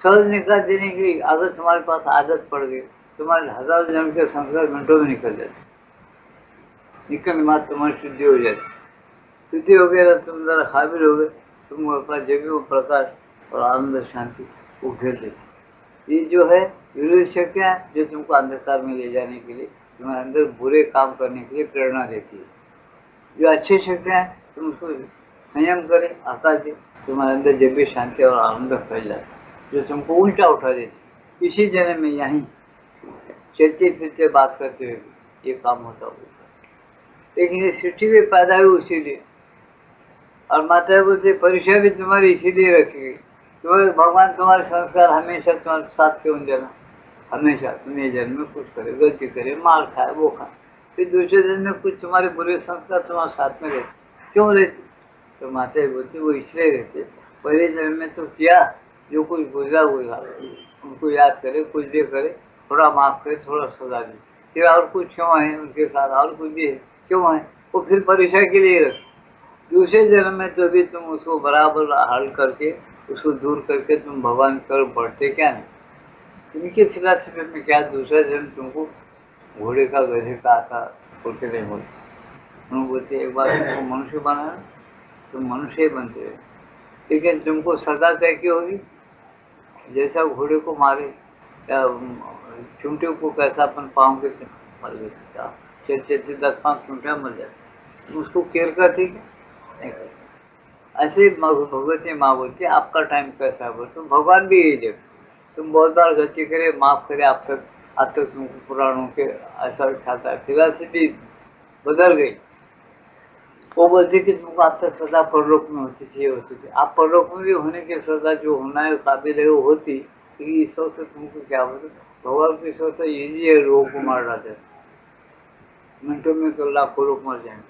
सहज निकाल देने की अगर तुम्हारे पास आदत पड़ गई, तुम्हारे हजार जन्म के संस्कार मिनटों में निकल जाते। निकलने बाद तुम्हारी शुद्धि हो जाती। शुद्धि हो गया तो तुम जरा हाबिल हो गए, तुम अपना जगह वो प्रकाश और आनंद शांति वो घेर लेते। ये जो है विरोधी शक्तियाँ जो तुमको अंधकार में ले जाने के लिए, तुम्हारे अंदर बुरे काम करने के लिए प्रेरणा देती है। जो अच्छी शक्तियाँ हैं तुम उसको संयम करें, आकाश दे, तुम्हारे अंदर जब भी शांति और आनंद फैल जाता है, जो तुमको उल्टा उठा देती। इसी जन्म में यहीं चलते फिरते बात करते हुए ये काम होता होगा। लेकिन ये सृष्टि भी पैदा हुई उसी लिए, और माता बोलते परीक्षा भी तुम्हारी इसीलिए रखी गई। तुम्हारे भगवान तुम्हारे संस्कार हमेशा तुम्हारे साथ क्यों देना, हमेशा तुम ये जन्म में कुछ करे, गलती करे, मार खाए, वो खाए, फिर दूसरे जन्म में कुछ तुम्हारे बुरे संस्कार तुम्हारे साथ में रहते, क्यों रहते? तो माता बोलती वो इसलिए रहते, पहले जन्म में तो किया जो कुछ गुजरा हुआ उनको याद करे, कुछ भी करे, थोड़ा माफ करे, थोड़ा सजा दे, फिर और कुछ क्यों है उनके साथ, और कुछ भी है क्यों है, वो फिर परीक्षा के लिए रखे। दूसरे जन्म में तो भी तुम उसको बराबर हल करके उसको दूर करके तुम भगवान कर बढ़ते क्या नहीं। इनकी फिलॉसफी में क्या, दूसरा जन्म तुमको घोड़े का गधे का आकार होते नहीं बोलते, उन्होंने बोलते एक बार तुमको मनुष्य बनाना, तुम मनुष्य ही बनते रहे, लेकिन तुमको सजा तय की होगी। जैसा घोड़े को मारे या चूंटियों को कैसा अपन पाँव के मर गए, चलते 10-5 चूंटियाँ मर जाती, उसको केयर करती क्या नहीं करती। ऐसे भगवती माँ बोलती आपका टाइम कैसा है, तो भगवान भी यही देख, तुम बहुत बार गलती करे, माफ करे, अब तक तुमको पुराणों के ऐसा उठाता है, फिलॉसफी बदल गई। वो बोलती कि तुमको अब तक सजा परलोक में होती थी, होती थी, आप परलोक में भी होने की सजा जो होना है काबिल है वो होती, लेकिन इस वक्त तुमको क्या बोलते, भगवान की इस वक्त ईजी है, लोगों को मार डालते, मिनटों में तो लाखों लोग मर जाएंगे।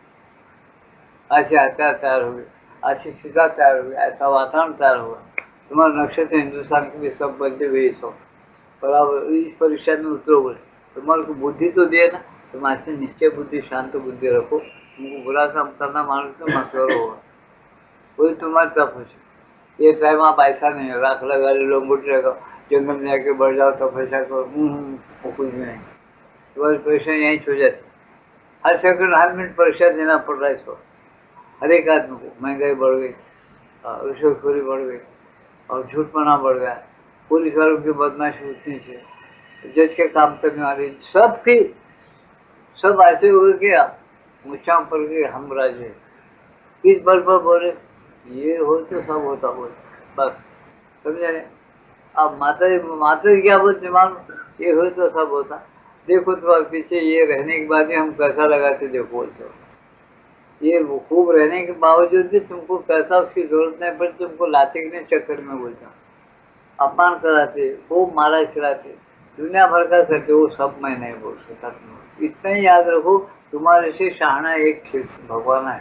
ऐसे हथियार तैयार हो गए, ऐसी फिजा तैयार हो गई, ऐसा वातावरण तैयार हुआ, तुम्हारा नक्षत्र हिंदुस्तान के भी सब बनते हुए इस वक्त बराबर इस परीक्षा में उतरो बोले, तुम्हारे को बुद्धि तो दिया ना, तुम ऐसे निश्चय बुद्धि शांत बुद्धि रखो, तुमको बुरा काम करना मानो तो मशहूर होगा, वही तुम्हारी तरफ हो। ये टाइम आप ऐसा नहीं है राख लगा लो मुट रहेगा, जंगल में जाके बढ़ जाओ तपस्या करो, वो कुछ भी नहीं, तुम्हारी परीक्षा यहीं छो जाती। हर सेकंड हर मिनट परीक्षा देना पड़ रहा है इसको, हर एक आदमी को। महंगाई बढ़ गई, रिश्वतखोरी बढ़ गई, और झूठपना बढ़ गया, पुलिस वालों की बदमाशी उतनी से, जज के काम करने वाले सबकी सब ऐसे हो गए कि मुच्छा पर के हम राजे, किस बल पर बोले, ये हो तो सब होता बोले, बस समझे नहीं। अब माता क्या बोलते मानो, ये हो तो सब होता, देखो तुम्हारे पीछे ये रहने के बाद ही हम कैसा लगाते, देखो बोलते हो, ये खूब रहने के बावजूद भी तुमको कैसा उसकी जरूरत नहीं पड़ती, तुमको लाते के चक्कर में बोलता, अपमान कराते, खूब मारा खिलाते, दुनिया भर का करते, वो सब मैं नहीं बोल सकता। इतना ही याद रखो, तुम्हारे से शाना एक भगवान है,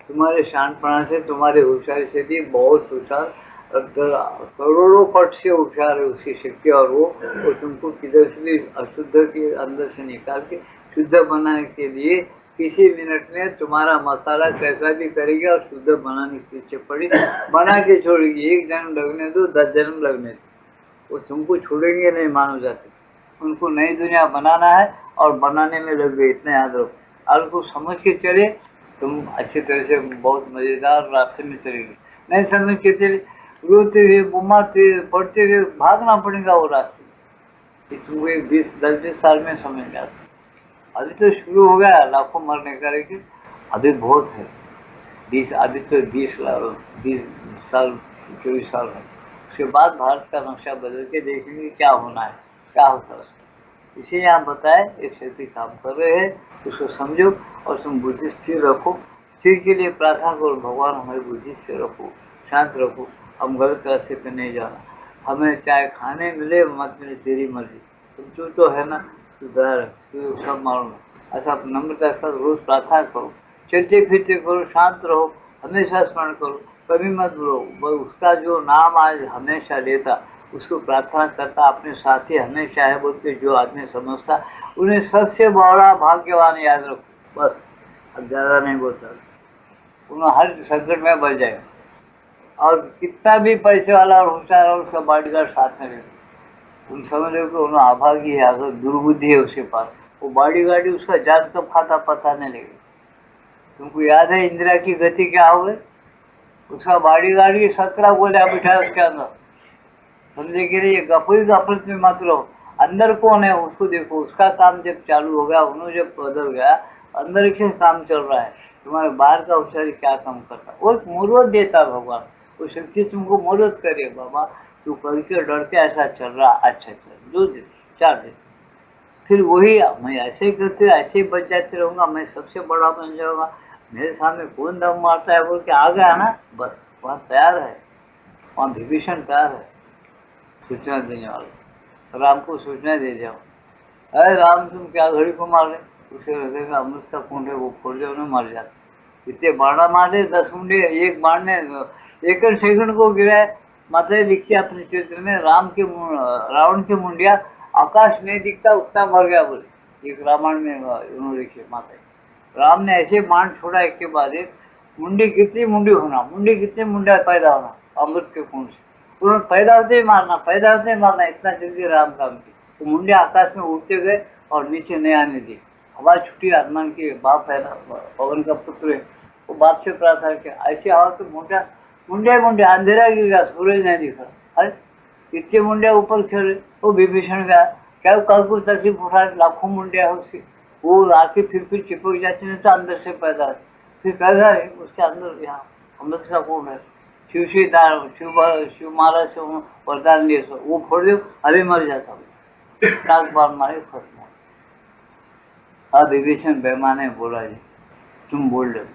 तुम्हारे शानपना से, तुम्हारे होशियारी से भी बहुत होशियार, करोड़ों पट से होशियार है उसकी शक्ति, और वो तुमको किधर से भी अशुद्ध के अंदर से निकाल के शुद्ध बनाने के लिए किसी मिनट में तुम्हारा मसाला कैसा भी करेगी और शुद्ध बनाने की पीछे पड़ी, बना के छोड़ेगी। 1 जन्म लगने दो, 10 जन्म लगने दो, वो तुमको छोड़ेंगे नहीं मानो जाते। उनको नई दुनिया बनाना है और बनाने में लग गए, इतना याद रखो। और उसको समझ के चले तुम अच्छी तरह से बहुत मजेदार रास्ते में चलेगी। नहीं समझ के चले, रोते हुए बुमाते पढ़ते हुए भागना पड़ेगा वो रास्ते, तुमको 10-20 साल में समझ में आता। अभी तो शुरू हो गया लाखों मरने का, लेकिन अभी बहुत है। अभी तो 20 साल 24 साल है, उसके बाद भारत का नक्शा बदल के देखेंगे क्या होना है, क्या होता है। इसे यहाँ बताए एक शक्ति काम कर रहे हैं, उसको समझो और तुम बुद्धि स्थिर रखो। स्थिर के लिए प्रार्थना करो, भगवान हमारी बुद्धि स्थिर रखो, शांत रखो, हम गलत रास्ते पे नहीं जाना, हमें चाहे खाने मिले मत मिले तेरी मर्जी, तुम तो है ना, तू दया रख, तू सब मालूम, ऐसा नम्रता के साथ रोज प्रार्थना करो, चलते फिरते करो, शांत रहो, हमेशा स्मरण करो, कभी मत बोलो, उसका जो नाम आज हमेशा लेता, उसको प्रार्थना करता, अपने साथी हमेशा है बोल के जो आदमी समझता, उन्हें सबसे बड़ा भाग्यवान याद रखो, बस अब ज्यादा नहीं बोलता, उन्हें हर संकट में बच जाएगा। और कितना भी पैसे वाला और होशियार और उसका बॉडीगार्ड साथ में रहता, तुम समझ रहे हो कि उन्हें अभागी है, अगर दुर्बुद्धि है उसके पास, वो बॉडीगार्ड ही उसका जान कब खाता पता नहीं लगेगा। तुमको याद है इंदिरा की गति क्या हो गई? उसका बॉडीगार्ड ही 17 गोलियां बिठाया उसके अंदर, समझे कि नहीं? ये गफूरी गफलत में मत रहो, अंदर कौन है उसको देखो। उसका काम जब चालू हो गया, उन्होंने जब बदल गया, अंदर से काम चल रहा है, तुम्हारे बाहर का होशियारी क्या काम करता? वो एक मुहूर्त देता है भगवान, वो शक्ति तुमको मुहूर्त करे, बाबा तू करके डरते ऐसा चल रहा, अच्छा चल, दो दिन 4 दिन, फिर वही मैं ऐसे ही करते ऐसे ही बच जाते रहूंगा, मैं सबसे बड़ा बन जाऊंगा, मेरे सामने कौन दम मारता है बोल के आ गया ना, बस वहाँ तैयार है, वहाँ विभीषण तैयार है सूचना देने वाला। राम को सूचना दे जाओ, अरे राम तुम क्या घड़ी को मार रहे, उसे हृदय में अमृत का कुंड है, वो फोड़ दे, उन्हें मर जाते। इतने बाणा मारे 10 मुंडे, एक बाण ने सेकंड सेकंड को गिराए। माता लिखती अपने चित्र में, रावण की मुंडिया आकाश नहीं दिखता उतना मर गया बोले, एक रामायण में उन्होंने लिखे माता। राम ने ऐसे बाण छोड़ा एक के बाद एक, मुंडी कितनी मुंडी होना, मुंडी कितनी मुंडिया पैदा होना अमृत के कुंड से, उन्होंने पैदा होते ही मारना, पैदा होते ही मारना, इतना जल्दी राम काम की। तो मुंडे आकाश में उड़ते गए और नीचे नहीं आने दी। हवा छुट्टी, आसमान के बाप है ना, पवन का पुत्र है, वो बाप से प्रार्थना किया, ऐसी हवा तो मुंडे मुंडे अंधेरा गिर गया, सूरज नहीं दिखा, अरे इतने मुंडे ऊपर खेल, वो विभीषण गया, क्या कल को तकलीफ उठा, लाखों मुंडिया है उसकी, वो आके फिर चिपक जाती नहीं तो अंदर से पैदा है, फिर पैदा है उसके अंदर, यहाँ अमृत का कौन है, शिव महाराज से वरदान लिए, वो फोड़ दो अभी मर जाता हूँ, टाक बार मारे खत्म। अब विभीषण बेमाने बोला जी, तुम बोल रहे हो,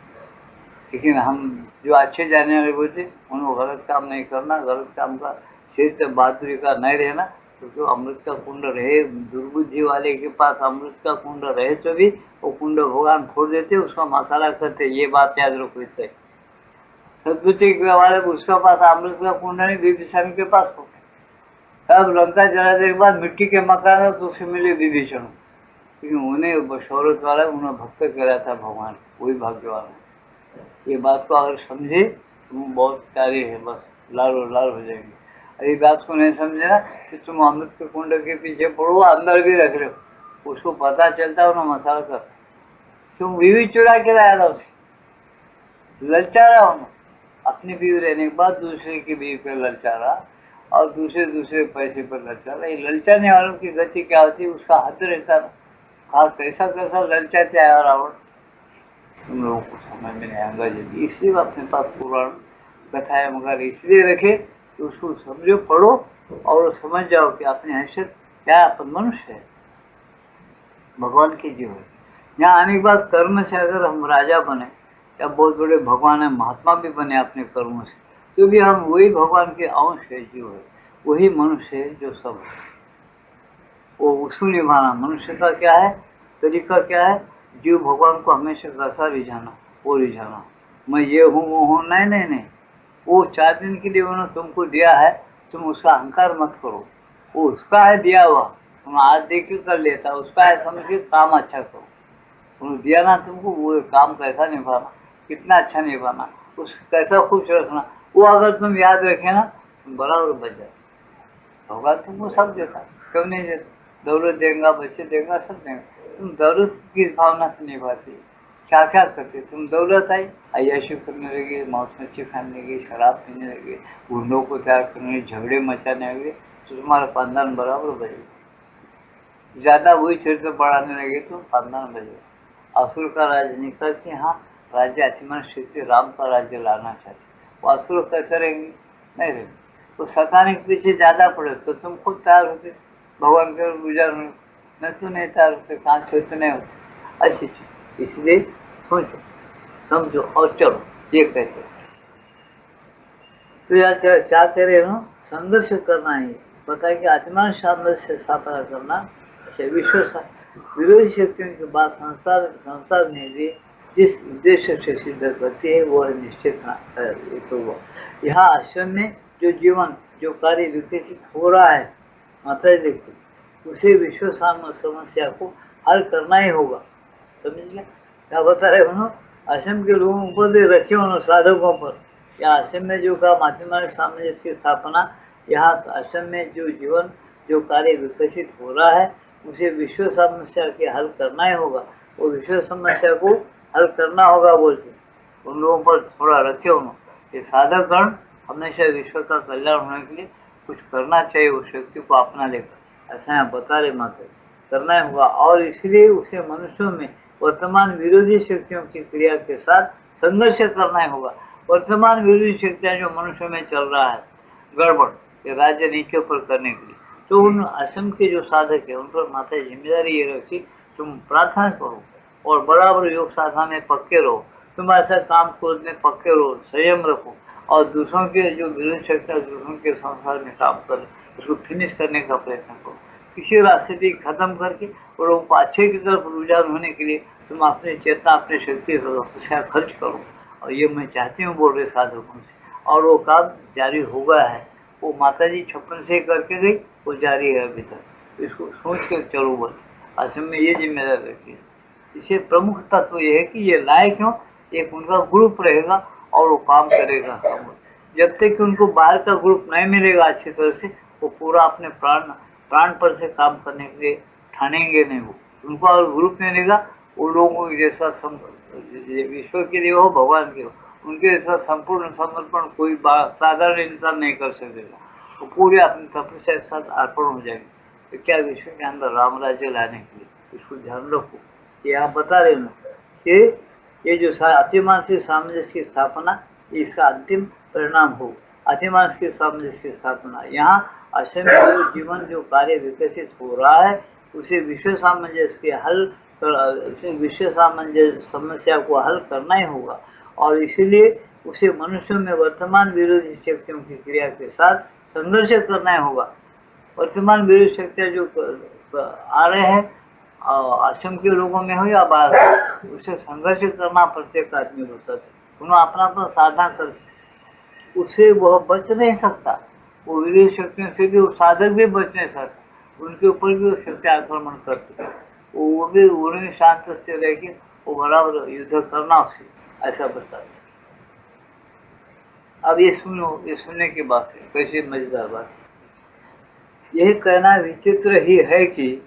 लेकिन हम जो अच्छे जाने वाले बोलते उनको गलत काम नहीं करना, गलत काम का क्षेत्र बहादुरी का नहीं रहना, क्योंकि अमृत का कुंड रहे, दुर्बुद्धि वाले के पास अमृत का कुंड रहे तो भी वो कुंड भगवान फोड़ देते, उसका मसाला करते, ये बात याद रखो। इससे सदबुद्धि वाले उसका पास अमृत का कुंड नहीं, विभीषण के पास हो, तब लंका जलाने के बाद मिट्टी के मकान तो उसे मिले विभीषण, क्योंकि उन्हें शौरत वाला उन्हें भक्त करा था भगवान, वही भाग्य वाला। ये बात को अगर समझे तुम बहुत प्यारे है, बस लाल हो जाएंगे। ये बात को नहीं समझे ना कि तुम अमृत के कुंड के पीछे पड़ो, अंदर भी रख रहे हो, उसको पता चलता है उन्हें मसाला कर, तुम बीवी चुरा के लाया था उसे, ललचा रहा हूँ, अपनी बीवी रहने के बाद दूसरे की बीवी पर ललचा रहा, और दूसरे पैसे पर ललचा रहा। ये ललचाने वालों की गति क्या होती है, उसका हद रहता ना, हाँ कैसा ललचाते आया रावण, तुम लोगों को समझ में नहीं आएगा यदि, इसलिए अपने पास पुराण कथाएं मगर इसलिए रखे कि उसको समझो, पढ़ो और समझ जाओ कि अपनी हैसियत क्या, अपन मनुष्य है, भगवान की जीव है। यहाँ आने के बाद कर्म से अगर हम राजा बने या बहुत बड़े भगवान है, महात्मा भी बने अपने कर्मों से, तो भी हम वही भगवान के अंश है, जीव है, वही मनुष्य है जो सब है, वो उसको निभाना। मनुष्य का क्या है तरीका, क्या है, जीव भगवान को हमेशा कैसा रिझाना, वो रिझाना, मैं ये हूँ वो हूँ, नहीं, वो 4 दिन के लिए उन्होंने तुमको दिया है, तुम उसका अहंकार मत करो, वो उसका है दिया हुआ, तुम आज देख के कर लेता, उसका है समझ के काम अच्छा करो, उन्होंने दिया ना तुमको, वो काम कैसा निभाना, कितना अच्छा निभाना, उस कैसा खुश रखना, वो अगर तुम याद रखे ना, तुम बराबर बच जाए। भगवान तुमको सब देता, क्यों नहीं देता, दौलत देगा, बच्चे देगा, सब देगा, तुम दौलत की भावना से निभाते, क्या क्या करते, तुम दौलत आई अय्याशी करने लगे, मांस मच्छी खाने लगे, शराब पीने लगे, गुंडों को तैयार करने लगे, झगड़े मचाने लगे, तो तुम्हारा खानदान बराबर बजेगा। ज्यादा वही चरित्र बढ़ाने लगे तो खानदान बजेगा। असुर का राज्य नहीं करते, हाँ राज्य अतिमान श्री राम का राज्य लाना चाहते, वो असुर कैसे रहेंगे, नहीं रहेंगे, तो सताने के पीछे ज्यादा पड़े तो तुम खुद तैयार होते भगवान के गुजार में, न तो नहीं तैयार होते, कहाँ छोटे नहीं होते। अच्छी इसलिए सोचो समझो और चलो, ये कहते तो यार क्या कह रहे हो, संघर्ष करना है, पता है कि आत्मा सामर्थ्य स्थापना करना, अच्छा विश्व विरोधी शक्तियों के बाद संसार में भी जिस उद्देश्य से सिद्ध करती है वो है निश्चित तो यहाँ आश्रम में जो जीवन जो कार्य विकसित हो रहा है, माता देखते उसे विश्व समस्या को हल करना ही होगा, समझ गया क्या बता रहे उन्होंने, आश्रम के लोगों पर रखे उन्होंने साधकों पर, या आश्रम में जो काम आत्मार्ग सामंजस्य की स्थापना, यहाँ आश्रम में जो जीवन जो कार्य विकसित हो रहा है उसे विश्व समस्या के हल करना ही होगा। वो विश्व समस्या को हल करना होगा बोलते उन लोगों पर थोड़ा रखे उन्होंने। ये साधकगण हमेशा विश्व का कल्याण होने के लिए कुछ करना चाहिए, उस शक्ति को अपना लेकर, ऐसा यहाँ बता रहे माता करना ही होगा। और इसलिए उसे मनुष्यों में वर्तमान विरोधी शक्तियों की क्रिया के साथ संघर्ष करना ही होगा। वर्तमान विरोधी शक्तियाँ जो मनुष्यों में चल रहा है गड़बड़, ये राज्य नीचे ऊपर करने के लिए, तो उन आश्रम के जो साधक है उन पर माता जिम्मेदारी ये रखी, तुम प्रार्थना करो और बराबर योग साधना में पक्के रहो, तुम ऐसा काम क्रोध में पक्के रहो, संयम रखो और दूसरों के जो विरोधी शक्तियाँ दूसरों के संसार में काम कर उसको फिनिश करने का प्रयत्न करो। किसी रास्ते भी खत्म करके और लोगों को अच्छे की तरफ रुझान होने के लिए तुम अपनी चेतना अपनी शक्ति खर्च करो। और ये मैं चाहती हूँ बोल रहे साधकों से, और वो काम जारी हो गया है। वो माता जी 56 से करके गई, वो जारी है अभी तक। इसको सोच कर चलो बस, आश्रम में ये जिम्मेदारी रखी है। इसे प्रमुख तत्व ये है कि ये लाए क्यों, एक उनका ग्रुप रहेगा और वो काम करेगा। जब तक कि उनको बाहर का ग्रुप नहीं मिलेगा अच्छी तरह से, वो पूरा अपने प्राण पर से काम करने के लिए ठानेंगे नहीं। वो उनको और ग्रुप मिलेगा, वो लोगों के जैसा ईश्वर के लिए हो भगवान के हो, उनके जैसा संपूर्ण समर्पण कोई साधारण इंसान नहीं कर सकेगा। वो पूरे अपनी तपस्या के साथ अर्पण हो जाएंगे। तो क्या विश्व के अंदर राम राज्य लाने के लिए, इसको ध्यान रखो। यहाँ बता रहे ना कि ये जो अतिमानसिक सामंजस्य की स्थापना, इसका अंतिम परिणाम हो अतिमानस की सामंजस्य की स्थापना। यहाँ आश्रम में जो जीवन जो कार्य विकसित हो रहा है उसे विश्व सामंजस्य के हल विश्व सामंजस्य समस्या को हल करना ही होगा। और इसीलिए उसे मनुष्यों में वर्तमान विरोधी शक्तियों की क्रिया के साथ संघर्ष करना ही होगा। वर्तमान विरोधी शक्तियाँ जो आ रहे हैं आश्रम के लोगों में हो या बाहर, उसे संघर्ष करना प्रत्येक आदमी होता है। उन्होंने अपना तो साधना कर, उससे वह बच नहीं सकता। वो विरोधी शक्तियों से भी वो साधक भी बच नहीं सकता, उनके ऊपर भी वो शक्ति आक्रमण करती है। वो भी उन्हें शांत से रह के वो बराबर युद्ध करना उसे, ऐसा बताते। अब ये सुनो, ये सुनने की बात है, कैसी मजेदार बात। यही कहना विचित्र ही है कि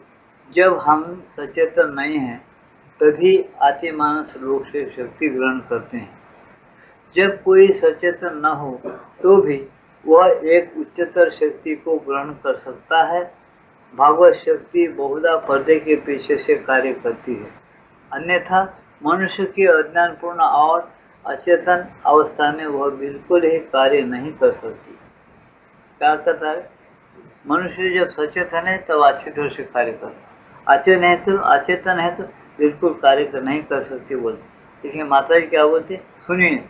जब हम सचेतन नहीं हैं तभी अतिमानस लोग से शक्ति ग्रहण करते हैं। जब कोई सचेतन न हो तो भी वह एक उच्चतर शक्ति को ग्रहण कर सकता है। भागवत शक्ति बहुधा पर्दे के पीछे से कार्य करती है, अन्यथा मनुष्य की अज्ञानपूर्ण और अचेतन अवस्था में वह बिल्कुल ही कार्य नहीं कर सकती। क्या कहता है, मनुष्य जब सचेतन है तब अच्छी तरह से कार्य करता, अचेतन है तो बिल्कुल कार्य नहीं कर सकती बोलते। इसलिए माता जी क्या बोलते, सुनिए,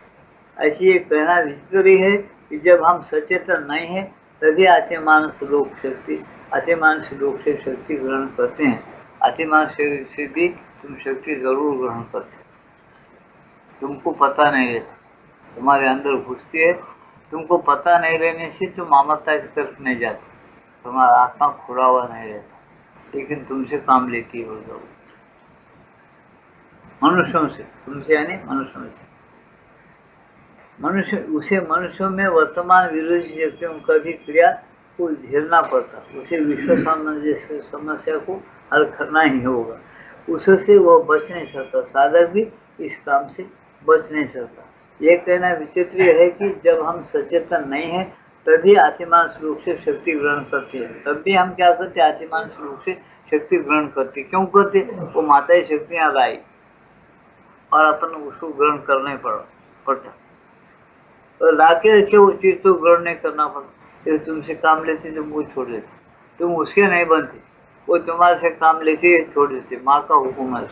ऐसी एक कहना विचित्र है कि जब हम सचेतन नहीं है तभी अतिमानस लोग से शक्ति ग्रहण करते हैं। अतिमानस से भी तुम शक्ति जरूर ग्रहण करते, तुमको पता नहीं रहता, तुम्हारे अंदर घुसती है, तुमको पता नहीं रहने से तुम ममता की तरफ नहीं जाते, तुम्हारा आत्मा खुला हुआ नहीं रहता, लेकिन तुमसे काम लेती है बोल, मनुष्यों से, तुमसे यानी मनुष्यों से। मनुष्यों में वर्तमान विरोधी शक्तियों का भी क्रिया को झेलना पड़ता, उसे विश्व सामंजस्य समस्या को हल करना ही होगा। उससे वह बच नहीं सकता, साधक भी इस काम से बच नहीं सकता। यह कहना विचित्र है कि जब हम सचेतन नहीं है तभी अतिमानस रूप से शक्ति ग्रहण करते हैं। तब भी हम क्या करते, अतिमानस रूप से शक्ति ग्रहण करते। क्यों करते, वो माता ही शक्तियाँ लाई और अपन उसको ग्रहण करना ही पड़ता। तो लाके रखे वो चीज तो ग्रहण नहीं करना पड़ता। तुमसे काम लेते तुम वो छोड़ देते, तुम उसके नहीं बनते, वो तुम्हारे से काम लेते छोड़ देते, माँ का हुक्म है।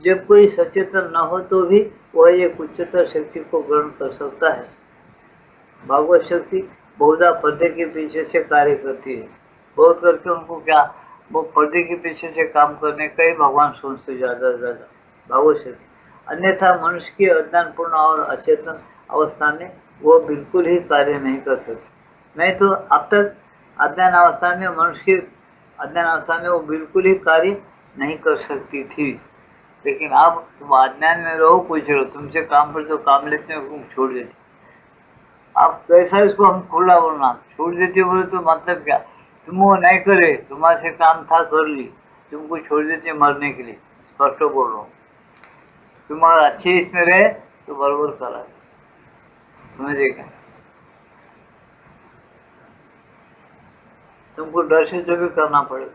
जब कोई सचेतन न हो तो भी वह एक उच्चतर शक्ति को ग्रहण कर सकता है। भागवत शक्ति बहुधा पर्दे के पीछे से कार्य करती है। बहुत करके उनको क्या, वो पर्दे के पीछे से काम करने का ही भगवान सोचते ज्यादा से ज्यादा भागवत शक्ति। अन्यथा मनुष्य की अज्ञानपूर्ण और अचेतन अवस्था में वो बिल्कुल ही कार्य नहीं कर सकते। नहीं तो अब तक अज्ञान अवस्था में वो बिल्कुल ही कार्य नहीं कर सकती थी। लेकिन आप तुम अज्ञान में रहो, कुछ रहो, तुमसे काम पर तो काम लेते हैं, तुम छोड़ देते। आप कैसा इसको हम खुला बोलना, छोड़ देते बोले तो मतलब क्या? तुम वो नहीं करे, तुम्हारे से काम था कर ली, तुमको छोड़ देते मरने के लिए, स्पष्ट बोल रहा हूँ। तुम अगर अच्छे इसमें रहे तो बरोबर करा, समझे क्या? तुमको डर से जो भी करना पड़ेगा।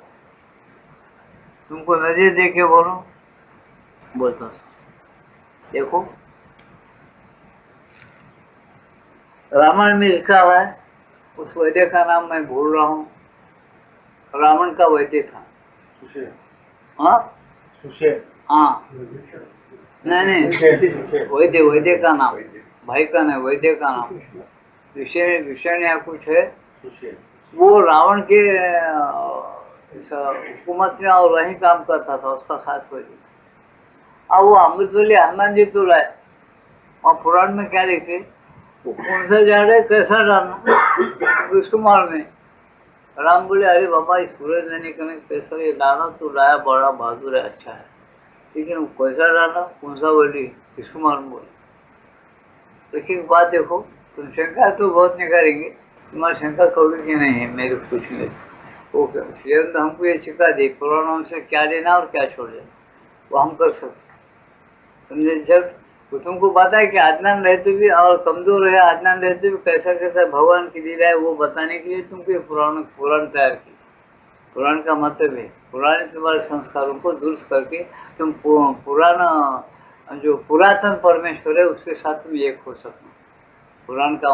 तुमको नजर देखे बोलो, बोलता देखो रामायण में लिखा हुआ है, उस वैद्य का नाम मैं भूल रहा हूँ। रावण का वैद्य था। हाँ हाँ, नहीं वैद्य, वैद्य का नाम, भाई का नहीं, वैद्य का नाम विषय या कुछ है। वो रावण के हुकूमत में और वही काम करता था, उसका साथ वैद्य। अब वो अमृतवली हनुमान जी तो लाए, और पुराण में क्या लिखे, वो कौन सा जा रहे कैसा डालना विष्णुमाल में। राम बोले अरे बाबा, इस पूरे देने का नहीं, कैसा ये डाला तो लाया, बड़ा बहादुर है, अच्छा है, लेकिन वो कैसा डाला, कौन सा बोली विष्णुमाल बोले। लेकिन बात देखो, तुम शंका तो बहुत निकालेंगे, तुम्हारी शंका कभी की नहीं है, मेरे कुछ नहीं। वो श्रीराम तो हमको ये सिखा दे, पुराणों से क्या लेना और क्या छोड़ देना, वो हम कर सकते, समझे? जब वो तुमको पता है कि अज्ञान रहते भी और कमजोर है, अज्ञान रहते भी कैसा कैसा भगवान की लीला है, वो बताने के लिए तुमको ये पुराण तैयार किया। पुराण का मतलब है, पुराने तुम्हारे संस्कारों को दुरुस्त करके तुम पुराना जो पुरातन परमेश्वर है उसके साथ तुम एक हो सको। पुराण का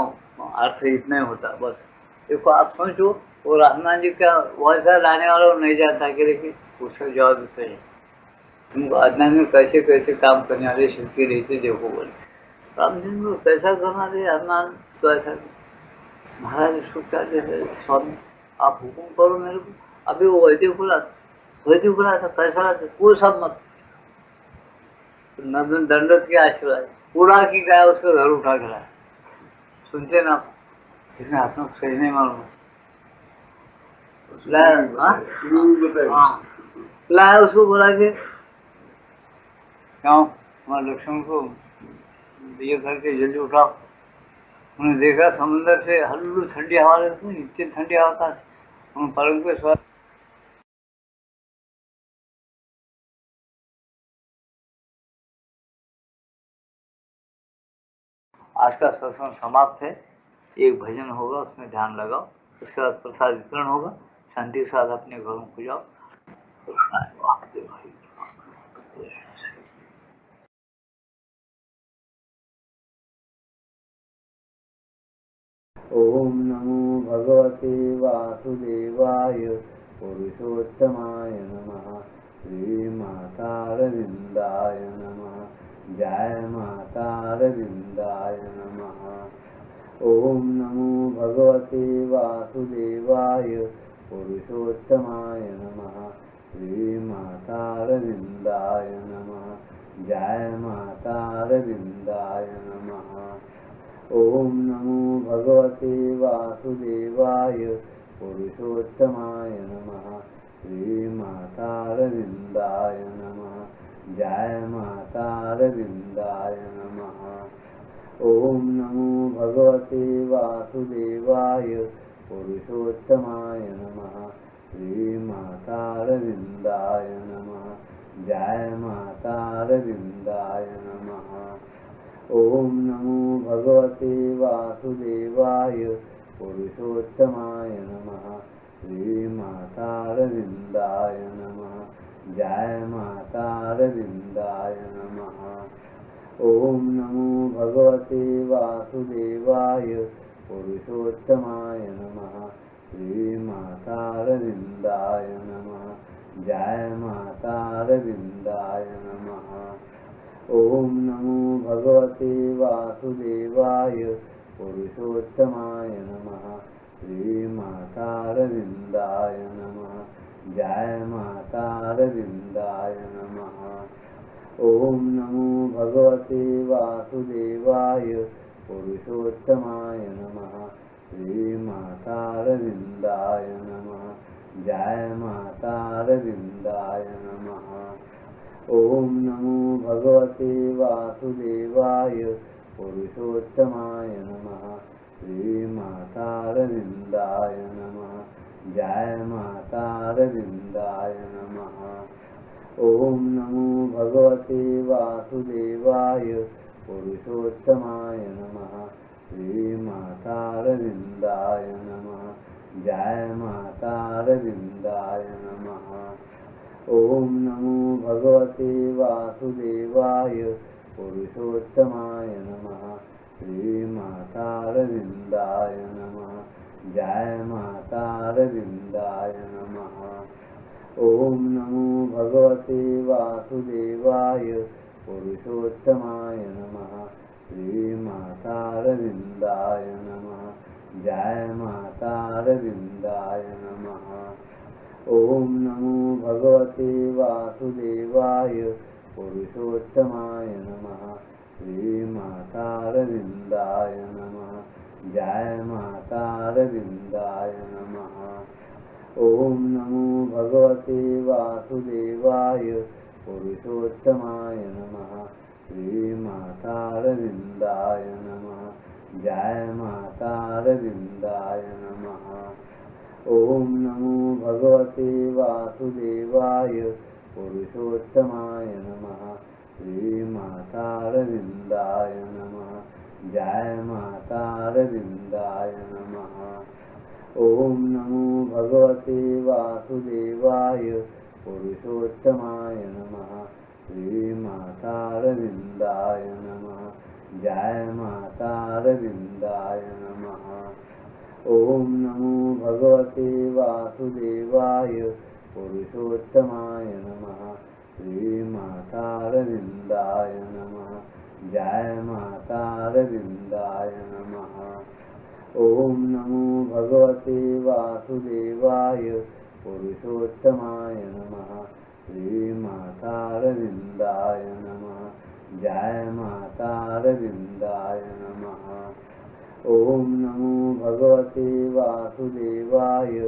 अर्थ इतना ही होता बस। देखो आप समझो, वो हनुमान जी का वैसा लाने वाला नहीं जानता कि, लेकिन उसका जवाब भी है, तुमको अज्ञान में कैसे कैसे काम करने वाले शक्ति रहती देखो बोले। रामचंद्र को कैसा करना दे हनुमान, तो ऐसा महाराज इसको क्या जैसे स्वामी आप हुक्म करो मेरे को। अभी वो वैद्य बुला था, कैसा रहता वो सब मत दंडत के आशीर्वाद पूरा की गया, उसको घर उठा के लाया, सुनते ना आप, इसमें हाथ में सही नहीं मालूम लाया, उसको बोला कि क्यों हमारे लक्ष्मण को ये करके जल्दी उठाओ। उन्होंने देखा समुद्र से हल्लू ठंडी हवा रहती, इतनी ठंडी हवा था, उन्होंने पलंग पे सो। आज का सत्संग समाप्त है, एक भजन होगा, उसमें ध्यान लगाओ, उसके बाद प्रसाद वितरण होगा, शांति के साथ अपने घरों को जाओ। ओम नमो भगवते वासुदेवाय पुरुषोत्तमाय नमः। श्री मातारविंदाय नमः। जय मातारविंदाय नमः। ओम नमो भगवते वासुदेवाय पुरुषोत्तमाय नमः। श्री मातारविंदाय नमः। जय मातारविंदाय नमः। ओम नमो भगवते वासुदेवाय पुरुषोत्तमाय नमः। श्री मातारविंदाय नमः। जय मातारविंदाय नमः। ओम नमो भगवते वासुदेवाय पुरुषोत्तमाय नमः। श्री मातारविंदाय नमः। जय मातारविंदाय नमः। ओम नमो भगवते वासुदेवाय पुरुषोत्तमाय नमः। श्री मातारविंदाय नमः। जय मातारविंदाय नमः। ओम नमो भगवते वासुदेवाय पुरुषोत्तमाय नमः। श्री मातारविंदाय नमः। जय मातारविंदाय नमः। ओम नमो भगवते वासुदेवाय पुरुषोत्तमाय नमः। श्री मातारविंदाय नमः। जय मातारविंदाय नमः। ओम नमो भगवते वासुदेवाय पुरुषोत्तमाय नमः। श्री मातारविंदाय नमः। जय मातारविंदाय नमः। ओम नमो भगवते वासुदेवाय पुरुषोत्तमाय नमः। श्री मातारविन्दाय नमः। जय मातारविन्दाय नमः। ओम नमो भगवते वासुदेवाय पुरुषोत्तमाय नमः। श्री मातारविन्दाय नमः। जय मातारविन्दाय नमः। ओम नमो भगवते वासुदेवाय पुरुषोत्तमाय नमः। श्री मातारविन्दाय नमः। जय मातारविन्दाय नमः। ओम नमो भगवते वासुदेवाय पुरुषोत्तमाय नमः। श्री मातारविन्दाय नमः। जय मातारविन्दाय नमः। ओम नमो भगवते वासुदेवाय पुरुषोत्तमाय नमः। श्री मातारविन्दाय नमः। जय मातारविन्दाय नमः। ओम नमो भगवते वासुदेवाय पुरुषोत्तमाय नमः। श्री मातारविन्दाय नमः। जय मातारविन्दाय नमः। ओम नमो भगवते वासुदेवाय पुरुषोत्तमाय नमः। श्री मातारविन्दाय नमः। जय मातारविन्दाय नमः। ओम नमो भगवते वासुदेवाय पुरुषोत्तमाय नमः। श्री मातारविन्दाय नमः। जय मातारविन्दाय नमः। ओम नमो भगवते वासुदेवाय पुरुषोत्तमाय नमः। श्री मातारविन्दाय नमः। जय मातारविन्दाय नमः। ओम नमो भगवते वासुदेवाय पुरुषोत्तमाय नमः। श्री मातारविन्दाय नमः। जय मातारविन्दाय नमः। ओम नमो भगवते वासुदेवाय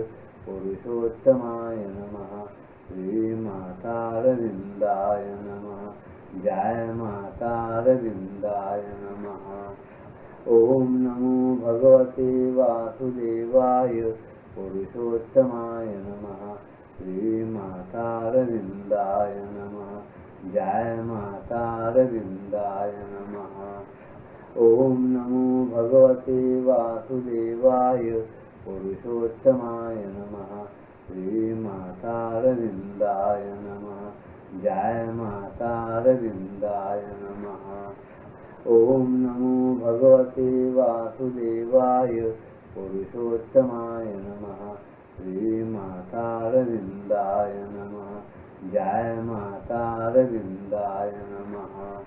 पुरुषोत्तमाय नमः। श्री मातारविन्दाय नमः। जय मातारविन्दाय नमः। ओम नमो भगवते वासुदेवाय पुरुषोत्तमाय नमः। श्री मातारविन्दाय नमः। जय मातारविन्दाय नमः। ओम नमो भगवते वासुदेवाय पुरुषोत्तमाय नमः। श्री मातारविन्दाय नमः। जय मातारविन्दाय नमः। ओम नमो भगवते वासुदेवाय पुरुषोत्तमाय नमः। श्री मातारविन्दाय नमः। जय मातारविन्दाय नमः।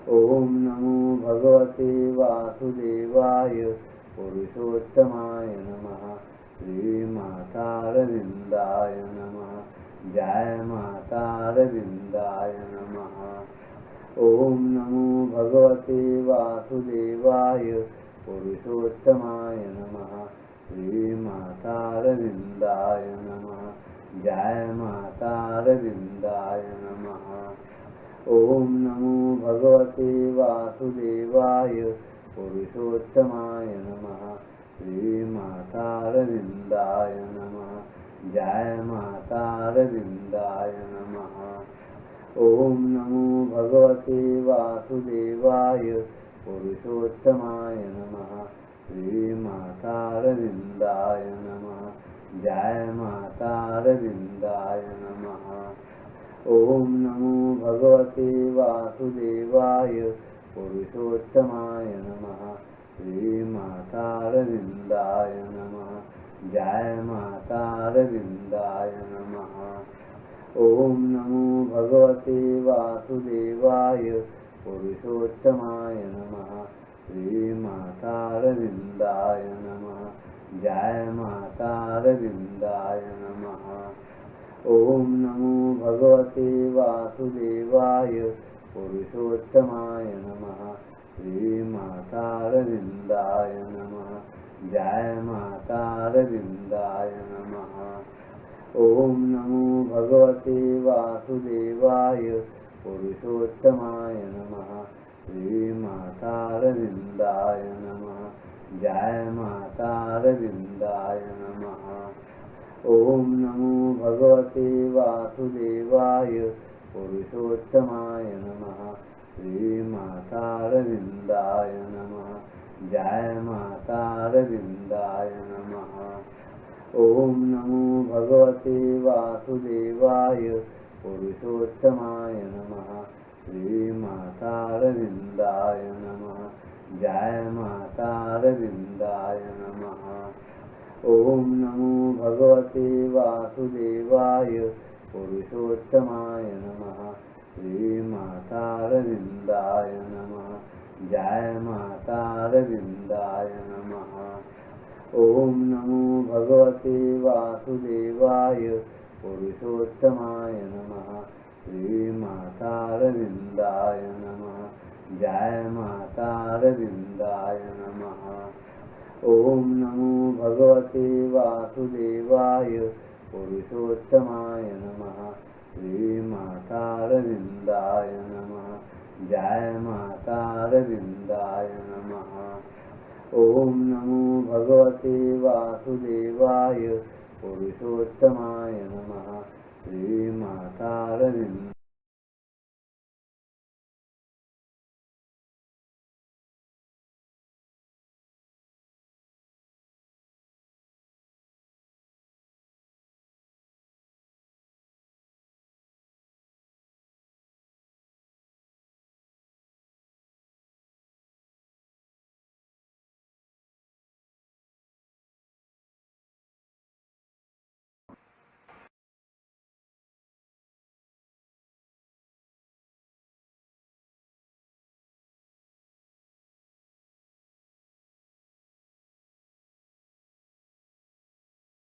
ओम नमो भगवते वासुदेवाय पुरुषोत्तमाय नमः। श्री मातारविन्दाय नमः। जय मातारविन्दाय नमः। ओम नमो भगवते वासुदेवाय पुरुषोत्तमाय नमः। श्री मातारविन्दाय नमः। जय मातारविन्दाय नमः। ओम नमो भगवते वासुदेवाय पुरुषोत्तमाय नमः। श्री मातारविन्दाय नमः। जय मातारविन्दाय नमः। ओम नमो भगवते वासुदेवाय पुरुषोत्तमाय नमः। श्री मातारविन्दाय नमः। जय मातारविन्दाय नमः। ओम नमो भगवते वासुदेवाय पुरुषोत्तमाय नमः। श्री मातारविन्दाय नमः। जय मातारविन्दाय नमः। ओम नमो भगवते वासुदेवाय पुरुषोत्तमाय नमः। श्री मातारविन्दाय नमः। जय मातारविन्दाय नमः। ओम नमो भगवते वासुदेवाय पुरुषोत्तमाय नमः। श्री मातारविन्दाय नमः। जय मातारविन्दाय नमः। ओम नमो भगवते वासुदेवाय पुरुषोत्तमाय नमः। श्रीमातारविन्दाय नमः। जय मातारविन्दाय नमः। ओम नमो भगवते वासुदेवाय पुरुषोत्तमाय नमः। श्रीमातारविन्दाय नमः। जय मातारविन्दाय नमः। ओम नमो भगवते वासुदेवाय पुरुषोत्तमाय नमः। श्रीमातारविन्दाय नमः। जय मातारविन्दाय नमः। ओम नमो भगवते वासुदेवाय पुरुषोत्तमाय नमः। श्रीमातारविन्दाय नमः। जय मातारविन्दाय नमः। ओम नमो भगवते वासुदेवाय पुरुषोत्तमाय नमः। श्रीमातारविन्दाय नमः। जय मातारविन्दाय नमः। ओम नमो भगवते वासुदेवाय पुरुषोत्तमाय नमः। श्रीमातारविन्दाय नमः। जय मातारविन्दाय नमः। ओम नमो भगवते वासुदेवाय पुरुषोत्तमाय नमः। श्रीमातारविन्दाय